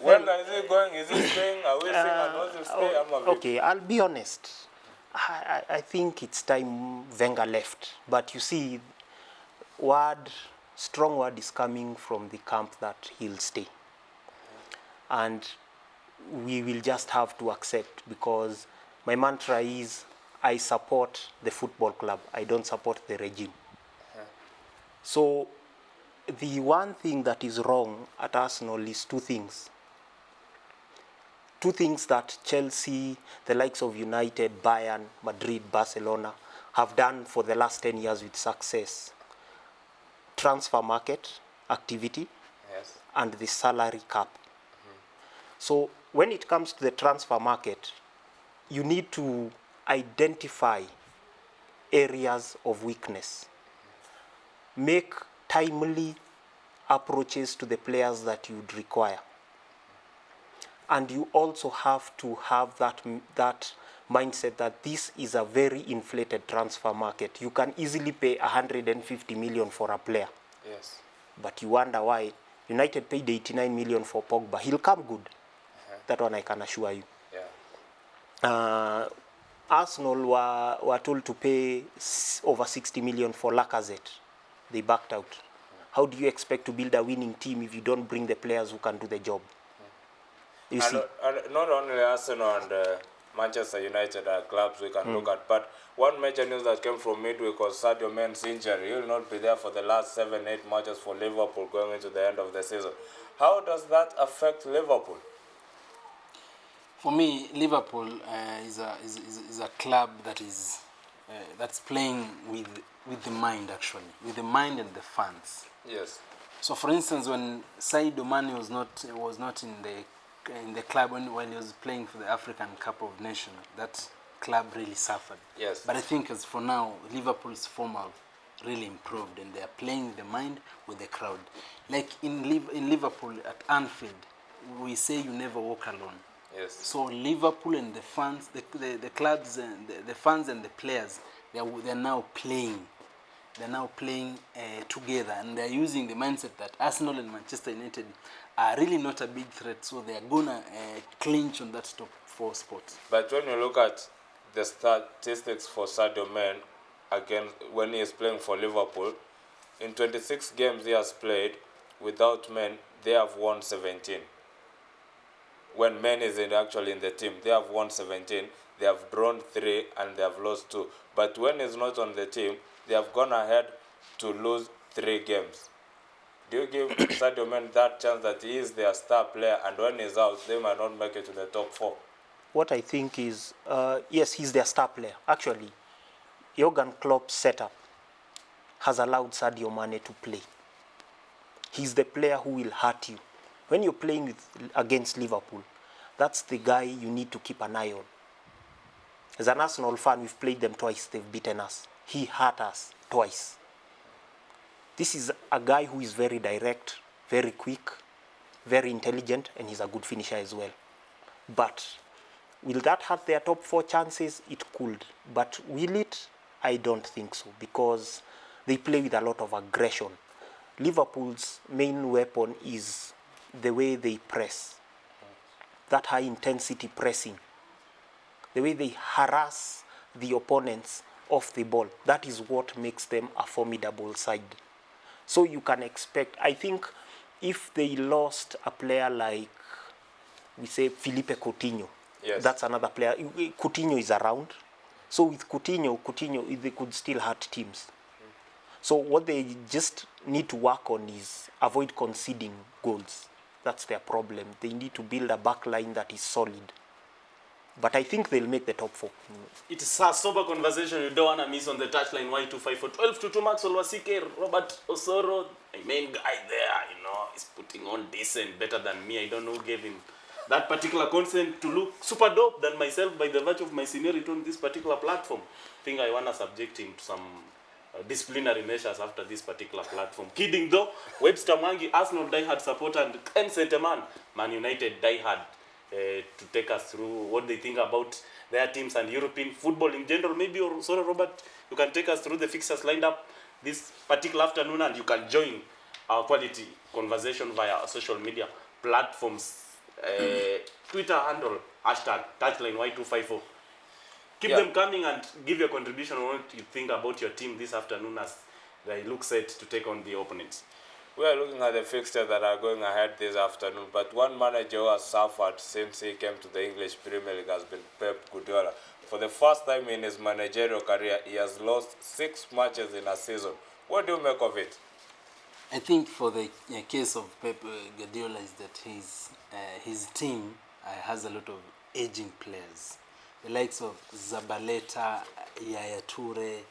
when is it going? Is it staying? Are we staying? And what's it stay? Okay, I'll be honest. I think it's time Wenger left. But you see, strong word is coming from the camp that he'll stay. And we will just have to accept, because my mantra is I support the football club. I don't support the regime. So the one thing that is wrong at Arsenal is two things. Two things that Chelsea, the likes of United, Bayern, Madrid, Barcelona have done for the last 10 years with success. Transfer market activity, Yes. and the salary cap. So when it comes to the transfer market, you need to identify areas of weakness. Make timely approaches to the players that you'd require. And you also have to have that mindset that this is a very inflated transfer market. You can easily pay 150 million for a player. Yes. But you wonder why United paid 89 million for Pogba. He'll come good. That one I can assure you. Yeah. Arsenal were told to pay over 60 million for Lacazette. They backed out. How do you expect to build a winning team if you don't bring the players who can do the job? You see? And not only Arsenal and Manchester United are clubs we can look at, but one major news that came from midweek was Sadio Mane's injury. He will not be there for the last 7-8 matches for Liverpool going into the end of the season. How does that affect Liverpool? For me, Liverpool is a club that is that's playing with the mind, actually, with the mind and the fans. Yes. So, for instance, when Sadio Mane was not in the club when he was playing for the African Cup of Nations, that club really suffered. Yes. But I think as for now, Liverpool's form have really improved, and they are playing with the mind, with the crowd. Like in Liverpool at Anfield, we say you never walk alone. Yes. So Liverpool and the fans, the clubs and the fans and the players, they're now playing. They're now playing together, and they're using the mindset that Arsenal and Manchester United are really not a big threat, so they're gonna clinch on that top 4 spot. But when you look at the statistics for Sadio Mane, again, when he is playing for Liverpool, in 26 games he has played, without Mane, they have won 17. When Mane is actually in the team, they have won 17, they have drawn 3, and they have lost 2. But when he's not on the team, they have gone ahead to lose 3 games. Do you give Sadio Mane that chance that he is their star player, and when he's out, they might not make it to the top 4? What I think is, yes, he's their star player. Actually, Jurgen Klopp's setup has allowed Sadio Mane to play. He's the player who will hurt you. When you're playing against Liverpool, that's the guy you need to keep an eye on. As an Arsenal fan, we've played them twice. They've beaten us. He hurt us twice. This is a guy who is very direct, very quick, very intelligent, and he's a good finisher as well. But Will that hurt their top 4 chances? It could. But will it? I don't think so, because they play with a lot of aggression. Liverpool's main weapon is the way they press, that high intensity pressing, the way they harass the opponents off the ball. That is what makes them a formidable side. So you can expect, I think if they lost a player like, we say, Felipe Coutinho, Yes. that's another player. Coutinho is around. So with Coutinho, they could still hurt teams. So what they just need to work on is avoid conceding goals. That's their problem. They need to build a back line that is solid. But I think they'll make the top 4. It's a sober conversation you don't want to miss on the touchline. Y254 12-2 MAXWEL, WASIKE, Robert OSORO, my main guy there, you know, is putting on decent, better than me. I don't know who gave him that particular consent to look super dope than myself by the virtue of my seniority on this particular platform. I think I want to subject him to some disciplinary measures after this particular platform. Kidding though, Webster Mwangi, Arsenal diehard supporter, and Ken Seteman, Man United diehard, to take us through what they think about their teams and European football in general. Maybe, or sorry, Robert, you can take us through the fixtures lined up this particular afternoon, and you can join our quality conversation via our social media platforms. Twitter handle, hashtag touchline Y254. Keep them coming and give your contribution on what you think about your team this afternoon as they look set to take on the opponents. We are looking at the fixtures that are going ahead this afternoon, but one manager who has suffered since he came to the English Premier League has been Pep Guardiola. For the first time in his managerial career, he has lost 6 matches in a season. What do you make of it? I think for the case of Pep Guardiola is that his team has a lot of aging players. The likes of Zabaleta, Yaya Toure,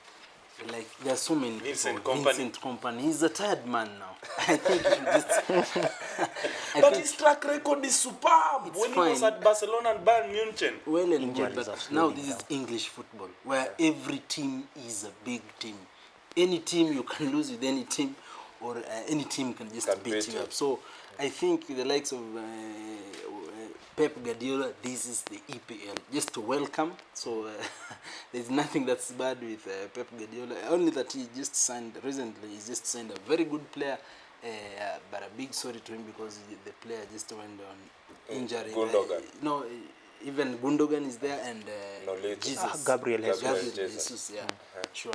like there are so many Vincent people. Kompany. Vincent Kompany. He's a tired man now. I think he should just. But his track record is superb. When he was at Barcelona and Bayern Munich. Well and good, Injuries are but now slowing this is down. English football, where every team is a big team. Any team you can lose with any team, or any team can just beat you up. So I think the likes of Pep Guardiola, this is the EPL, just to welcome. So there's nothing that's bad with Pep Guardiola. Only that he just signed recently. He just signed a very good player, but a big sorry to him because the player just went on injury. Gundogan. No, even Gundogan is there, and Jesus. Gabriel Jesus. Yeah, sure.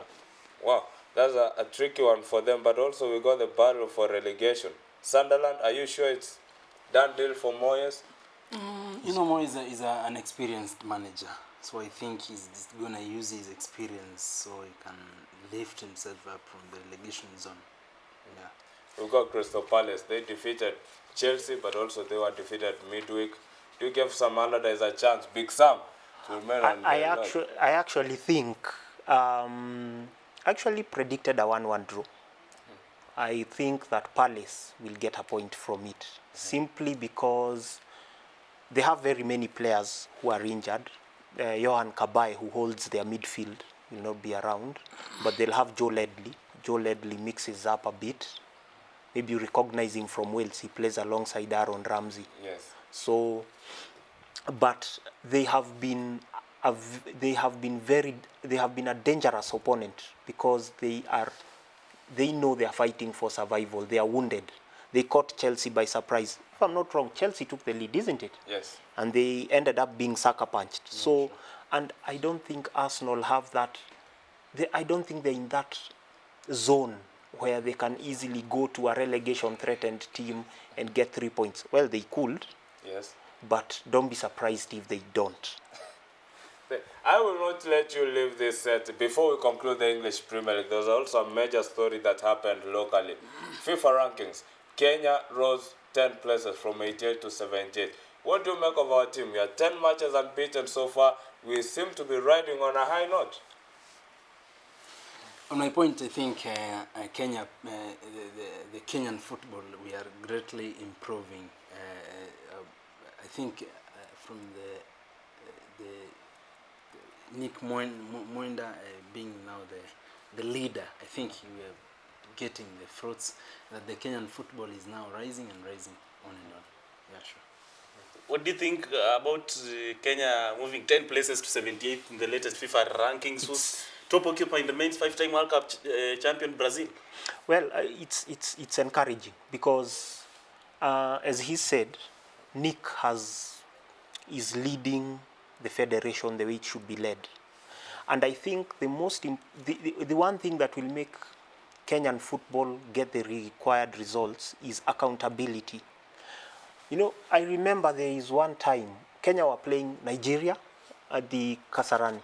Wow, that's a tricky one for them, but also we got the battle for relegation. Sunderland, are you sure it's done deal for Moyes? You know, Moyes is an experienced manager, so I think he's just going to use his experience so he can lift himself up from the relegation zone. Yeah. We got Crystal Palace. They defeated Chelsea, but also they were defeated midweek. Do you give Sam Allardyce a chance, Big Sam, to remain on the lodge? I actually think, actually predicted a 1-1 draw. I think that Palace will get a point from it, simply because they have very many players who are injured. Johan Kabay, who holds their midfield, will not be around, but they'll have Joe Ledley. Joe Ledley mixes up a bit. Maybe you recognize him from Wales. He plays alongside Aaron Ramsey. Yes. So, but they have been a dangerous opponent because they know they are fighting for survival. They are wounded. They caught Chelsea by surprise. If I'm not wrong, Chelsea took the lead, isn't it? Yes. And they ended up being sucker punched. So, and I don't think Arsenal have that. I don't think they're in that zone where they can easily go to a relegation threatened team and get 3 points. Well, they could. Yes. But don't be surprised if they don't. I will not let you leave this set. Before we conclude the English Premier League, there's also a major story that happened locally. FIFA rankings. Kenya rose 10 places from 88 to 78. What do you make of our team? We are 10 matches unbeaten so far. We seem to be riding on a high note. On my point, I think Kenya, the Kenyan football, we are greatly improving. I think from the Nick Mwenda being now the leader, I think we are getting the fruits that the Kenyan football is now rising and rising on and on. Yeah, sure. What do you think about Kenya moving 10 places to 78th in the latest FIFA rankings? Who's top occupier in the men's 5-time World Cup champion Brazil? Well, it's encouraging because, as he said, Nick is leading the federation the way it should be led, and I think the one thing that will make Kenyan football get the required results is accountability. You know, I remember there is one time Kenya were playing Nigeria at the Kasarani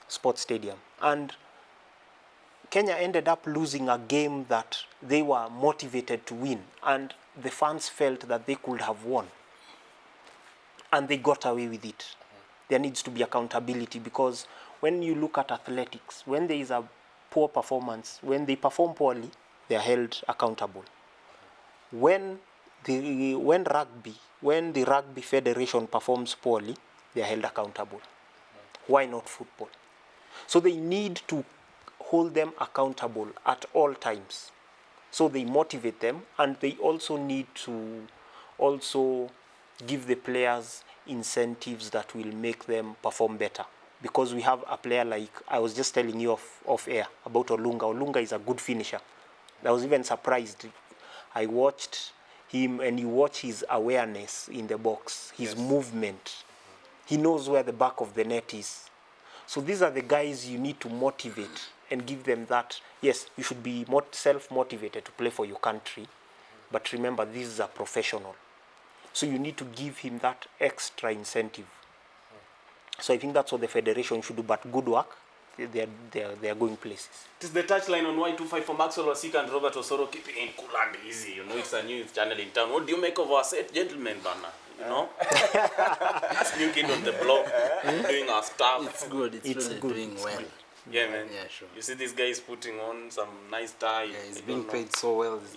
Sports Stadium, and Kenya ended up losing a game that they were motivated to win, and the fans felt that they could have won, and they got away with it. There needs to be accountability, because when you look at athletics, when there is a poor performance, when they perform poorly, they are held accountable. When the rugby federation performs poorly, they are held accountable. Why not football? So they need to hold them accountable at all times. So they motivate them, and they also need to also give the players incentives that will make them perform better. Because we have a player like, I was just telling you off air about Olunga. Olunga is a good finisher. I was even surprised. I watched him, and you watch his awareness in the box, his movement. He knows where the back of the net is. So these are the guys you need to motivate and give them that. Yes, you should be self-motivated to play for your country, but remember, this is a professional. So you need to give him that extra incentive. So I think that's what the federation should do, but good work. They are going places. It is the touchline on Y254 MAXWEL, WASIKE and Robert OSORO, keeping in cool and easy. You know, it's a new channel in town. What do you make of our set, gentlemen, Bana? You know? That's new kid on the block, doing our stuff. It's good. It's really doing well. Yeah, man. Yeah, sure. You see this guy is putting on some nice tie. Yeah, he's being paid so well. This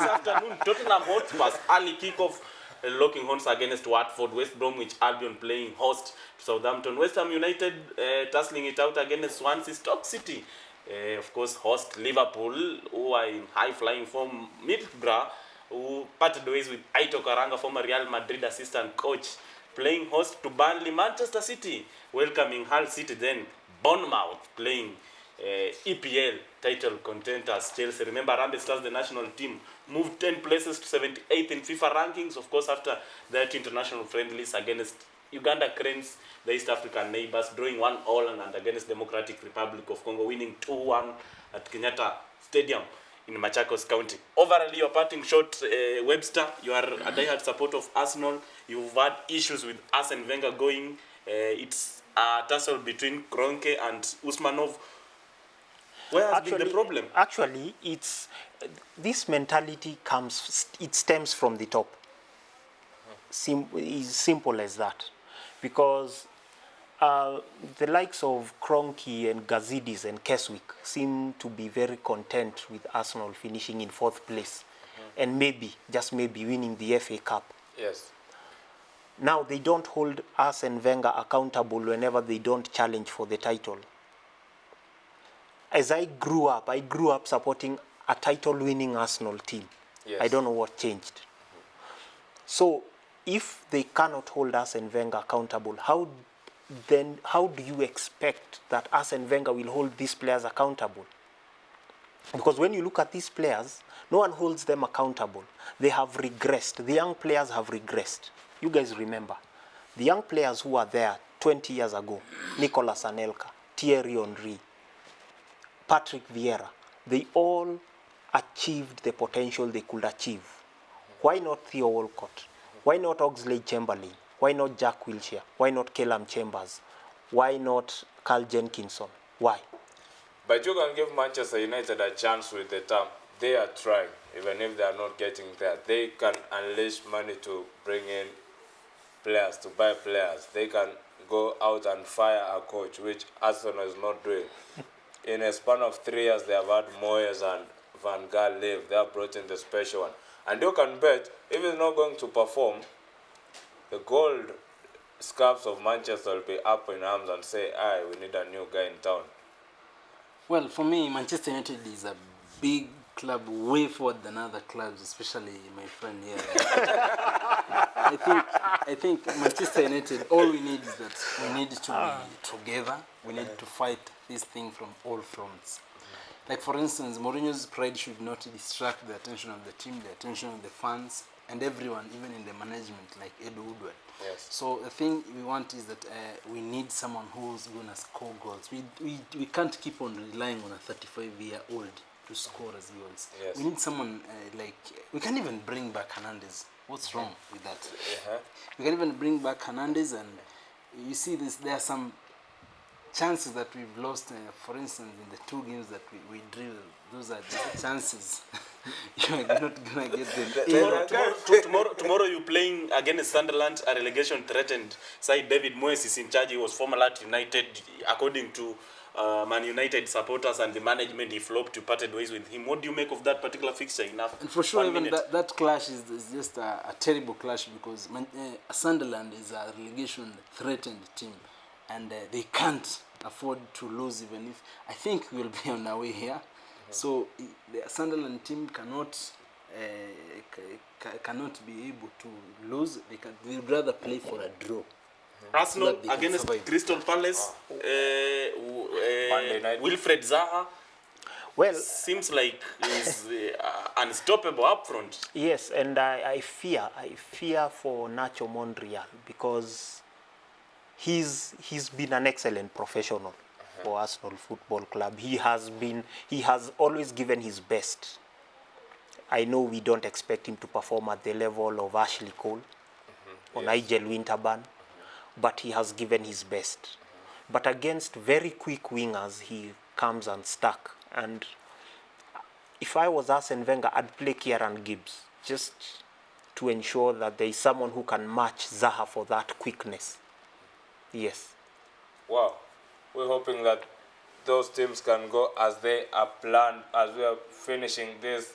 afternoon, Tottenham Hotspur's early kickoff, locking horns against Watford. West Bromwich Albion playing host to Southampton. West Ham United tussling it out against Swansea. Stoke City, of course, host Liverpool, who are in high-flying form. Middlesbrough, who parted ways with Aito Karanga, former Real Madrid assistant coach, playing host to Burnley. Manchester City welcoming Hull City. Then Bournemouth playing EPL title contenders Chelsea. Remember, Harambee Stars, the national team, moved 10 places to 78th in FIFA rankings, of course, after their international friendlies against Uganda Cranes, the East African neighbors, drawing 1-1, and against Democratic Republic of Congo, winning 2-1 at Kenyatta Stadium in Machakos County. Overall, your parting shot, Webster, you are a diehard supporter of Arsenal. You've had issues with Arsene Wenger going. It's a tussle between Kroenke and Usmanov. Where has been the problem? Actually, this mentality stems from the top. It's simple as that. Because the likes of Kroenke and Gazidis and Keswick seem to be very content with Arsenal finishing in 4th place. And maybe, just maybe, winning the FA Cup. Yes. Now, they don't hold Arsene Wenger accountable whenever they don't challenge for the title. As I grew up supporting a title-winning Arsenal team. Yes. I don't know what changed. So, if they cannot hold Arsene Wenger accountable, how do you expect that Arsene Wenger will hold these players accountable? Because when you look at these players, no one holds them accountable. They have regressed. The young players have regressed. You guys remember. The young players who were there 20 years ago, Nicolas Anelka, Thierry Henry, Patrick Vieira, they all achieved the potential they could achieve. Why not Theo Walcott? Why not Oxlade-Chamberlain? Why not Jack Wilshere? Why not Callum Chambers? Why not Carl Jenkinson? Why? But you can give Manchester United a chance with the term. They are trying, even if they are not getting there. They can unleash money to bring in players, to buy players. They can go out and fire a coach, which Arsenal is not doing. In a span of 3 years, they have had Moyes and Van Gaal leave. They have brought in the special one. And you can bet, if he's not going to perform, the gold scarves of Manchester will be up in arms and say, we need a new guy in town. Well, for me, Manchester United is a big club way forward than other clubs, especially my friend here. I think Manchester United, all we need is that we need to be together. We need to fight this thing from all fronts. Like for instance, Mourinho's pride should not distract the attention of the team, the attention of the fans, and everyone, even in the management, like Edu Woodward. Yes. So the thing we want is that we need someone who's going to score goals. We can't keep on relying on a 35-year-old to score as goals. Yes. We need someone like, we can't even bring back Hernandez. What's wrong with that? We can even bring back Hernandez, and you see this. There are some chances that we've lost. For instance, in the 2 games that we drew, those are just chances. You're not gonna get them. Tomorrow you're playing against Sunderland, a relegation threatened side. David Moyes is in charge. He was former at United, according to Man United supporters and the management. He flopped, you parted ways with him. What do you make of that particular fixture? Enough. And for sure, even that clash is just a terrible clash, because Sunderland is a relegation threatened team, and they can't afford to lose. Even if I think we'll be on our way here. So the Sunderland team cannot be able to lose. They would rather play for a draw. Arsenal against Crystal Palace, Wilfred Zaha. Well, seems like he's unstoppable up front. Yes, and I fear for Nacho Monreal, because he's been an excellent professional for Arsenal Football Club. He has always given his best. I know we don't expect him to perform at the level of Ashley Cole or Nigel Winterburn, but he has given his best. But against very quick wingers, he comes unstuck. And if I was Arsene Wenger, I'd play Kieran Gibbs, just to ensure that there is someone who can match Zaha for that quickness. Yes. Wow. We're hoping that those teams can go as they are planned as we are finishing this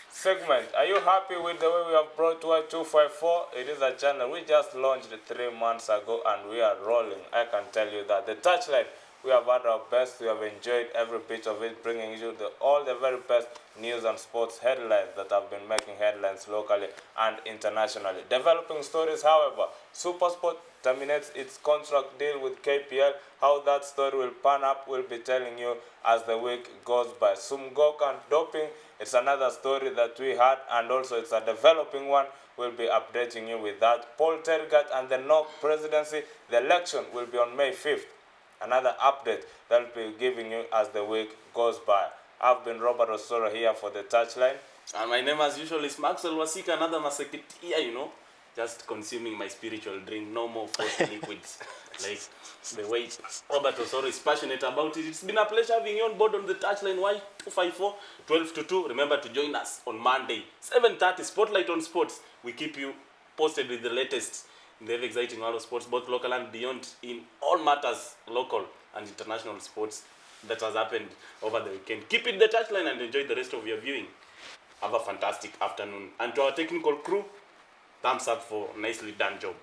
segment. Are you happy with the way we have brought Y254? It is a channel we just launched 3 months ago, and we are rolling. I can tell you that. The touchline, we have had our best. We have enjoyed every bit of it, bringing you all the very best news and sports headlines that have been making headlines locally and internationally. Developing stories, however, SuperSport terminates its contract deal with KPL. How that story will pan up, we'll be telling you as the week goes by. Sumgok and doping, it's another story that we had, and also it's a developing one. We'll be updating you with that. Paul Tergat and the NOC presidency, the election will be on May 5th. Another update that will be giving you as the week goes by. I've been Robert OSORO here for the touchline. And my name as usual is MAXWEL, WASIKE, another Maseketia, you know. Just consuming my spiritual drink, no more forced liquids. Like the way Robert OSORO is passionate about it. It's been a pleasure having you on board on the touchline Y254, 12 to 2. Remember to join us on Monday, 7:30, Spotlight on Sports. We keep you posted with the latest in the very exciting world of sports, both local and beyond, in all matters, local and international sports that has happened over the weekend. Keep it the touchline and enjoy the rest of your viewing. Have a fantastic afternoon. And to our technical crew, thumbs up for a nicely done job.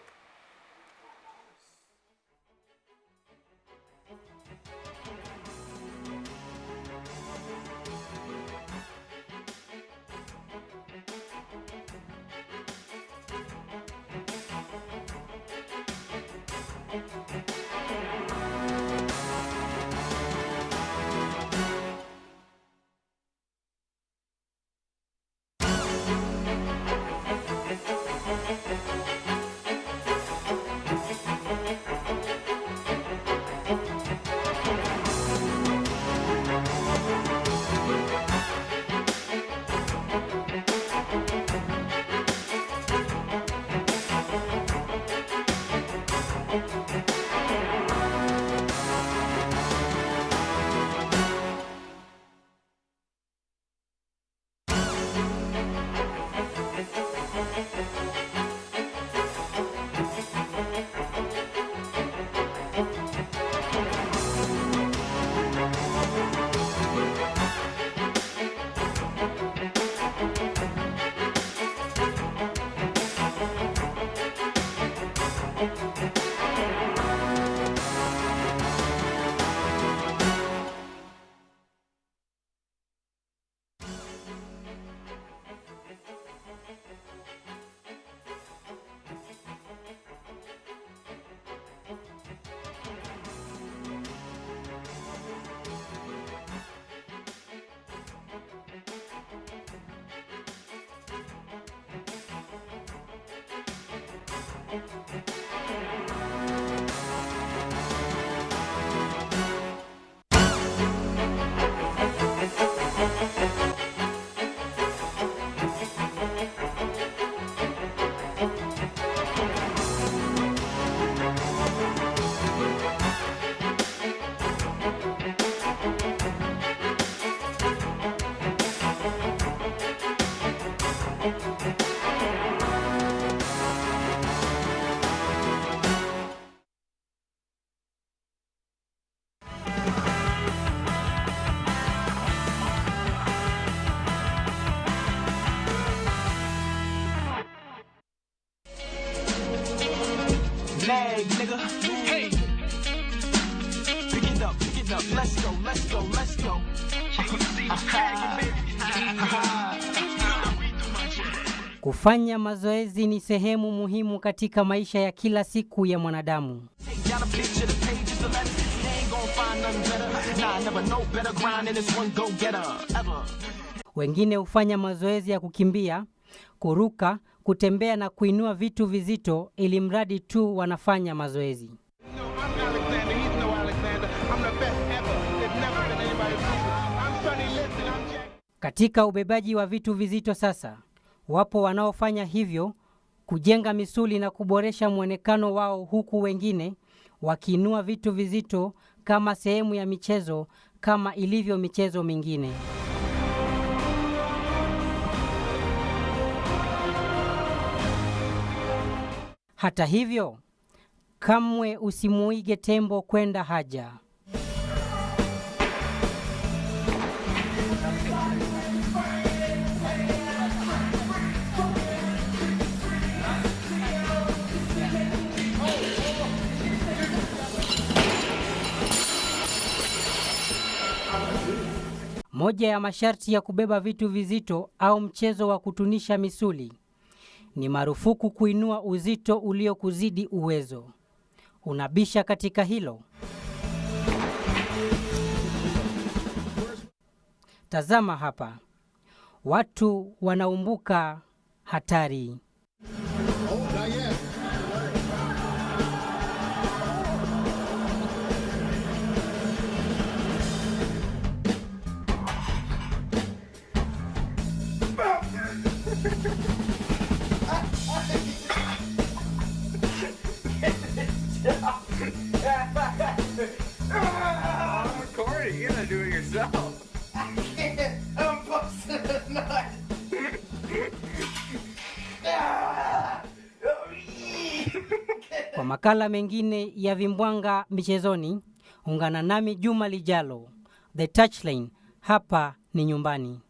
Leg, nigga. Hey. Pick it up, let's go, let's go, let's go. Kufanya mazoezi ni sehemu muhimu katika maisha ya kila siku ya mwanadamu. Wengine hufanya mazoezi ya kukimbia, kuruka, kutembea na kuinua vitu vizito ili mradi tu wanafanya mazoezi. Katika ubebaji wa vitu vizito sasa, wapo wanaofanya hivyo kujenga misuli na kuboresha muonekano wao, huku wengine wakiinua vitu vizito kama sehemu ya michezo kama ilivyo michezo mingine. Hata hivyo, kamwe usimuige tembo kwenda haja. Moja ya masharti ya kubeba vitu vizito au mchezo wa kutunisha misuli ni marufuku kuinua uzito uliokuzidi uwezo. Unabisha katika hilo? Tazama hapa. Watu wanaumbuka hatari. Corey, you're not doing yourself. I can't. I'm busting a nut. Kwa makala mengine ya vimbwanga michezoni, ungana nami juma lijalo. The Touchline, hapa ni nyumbani.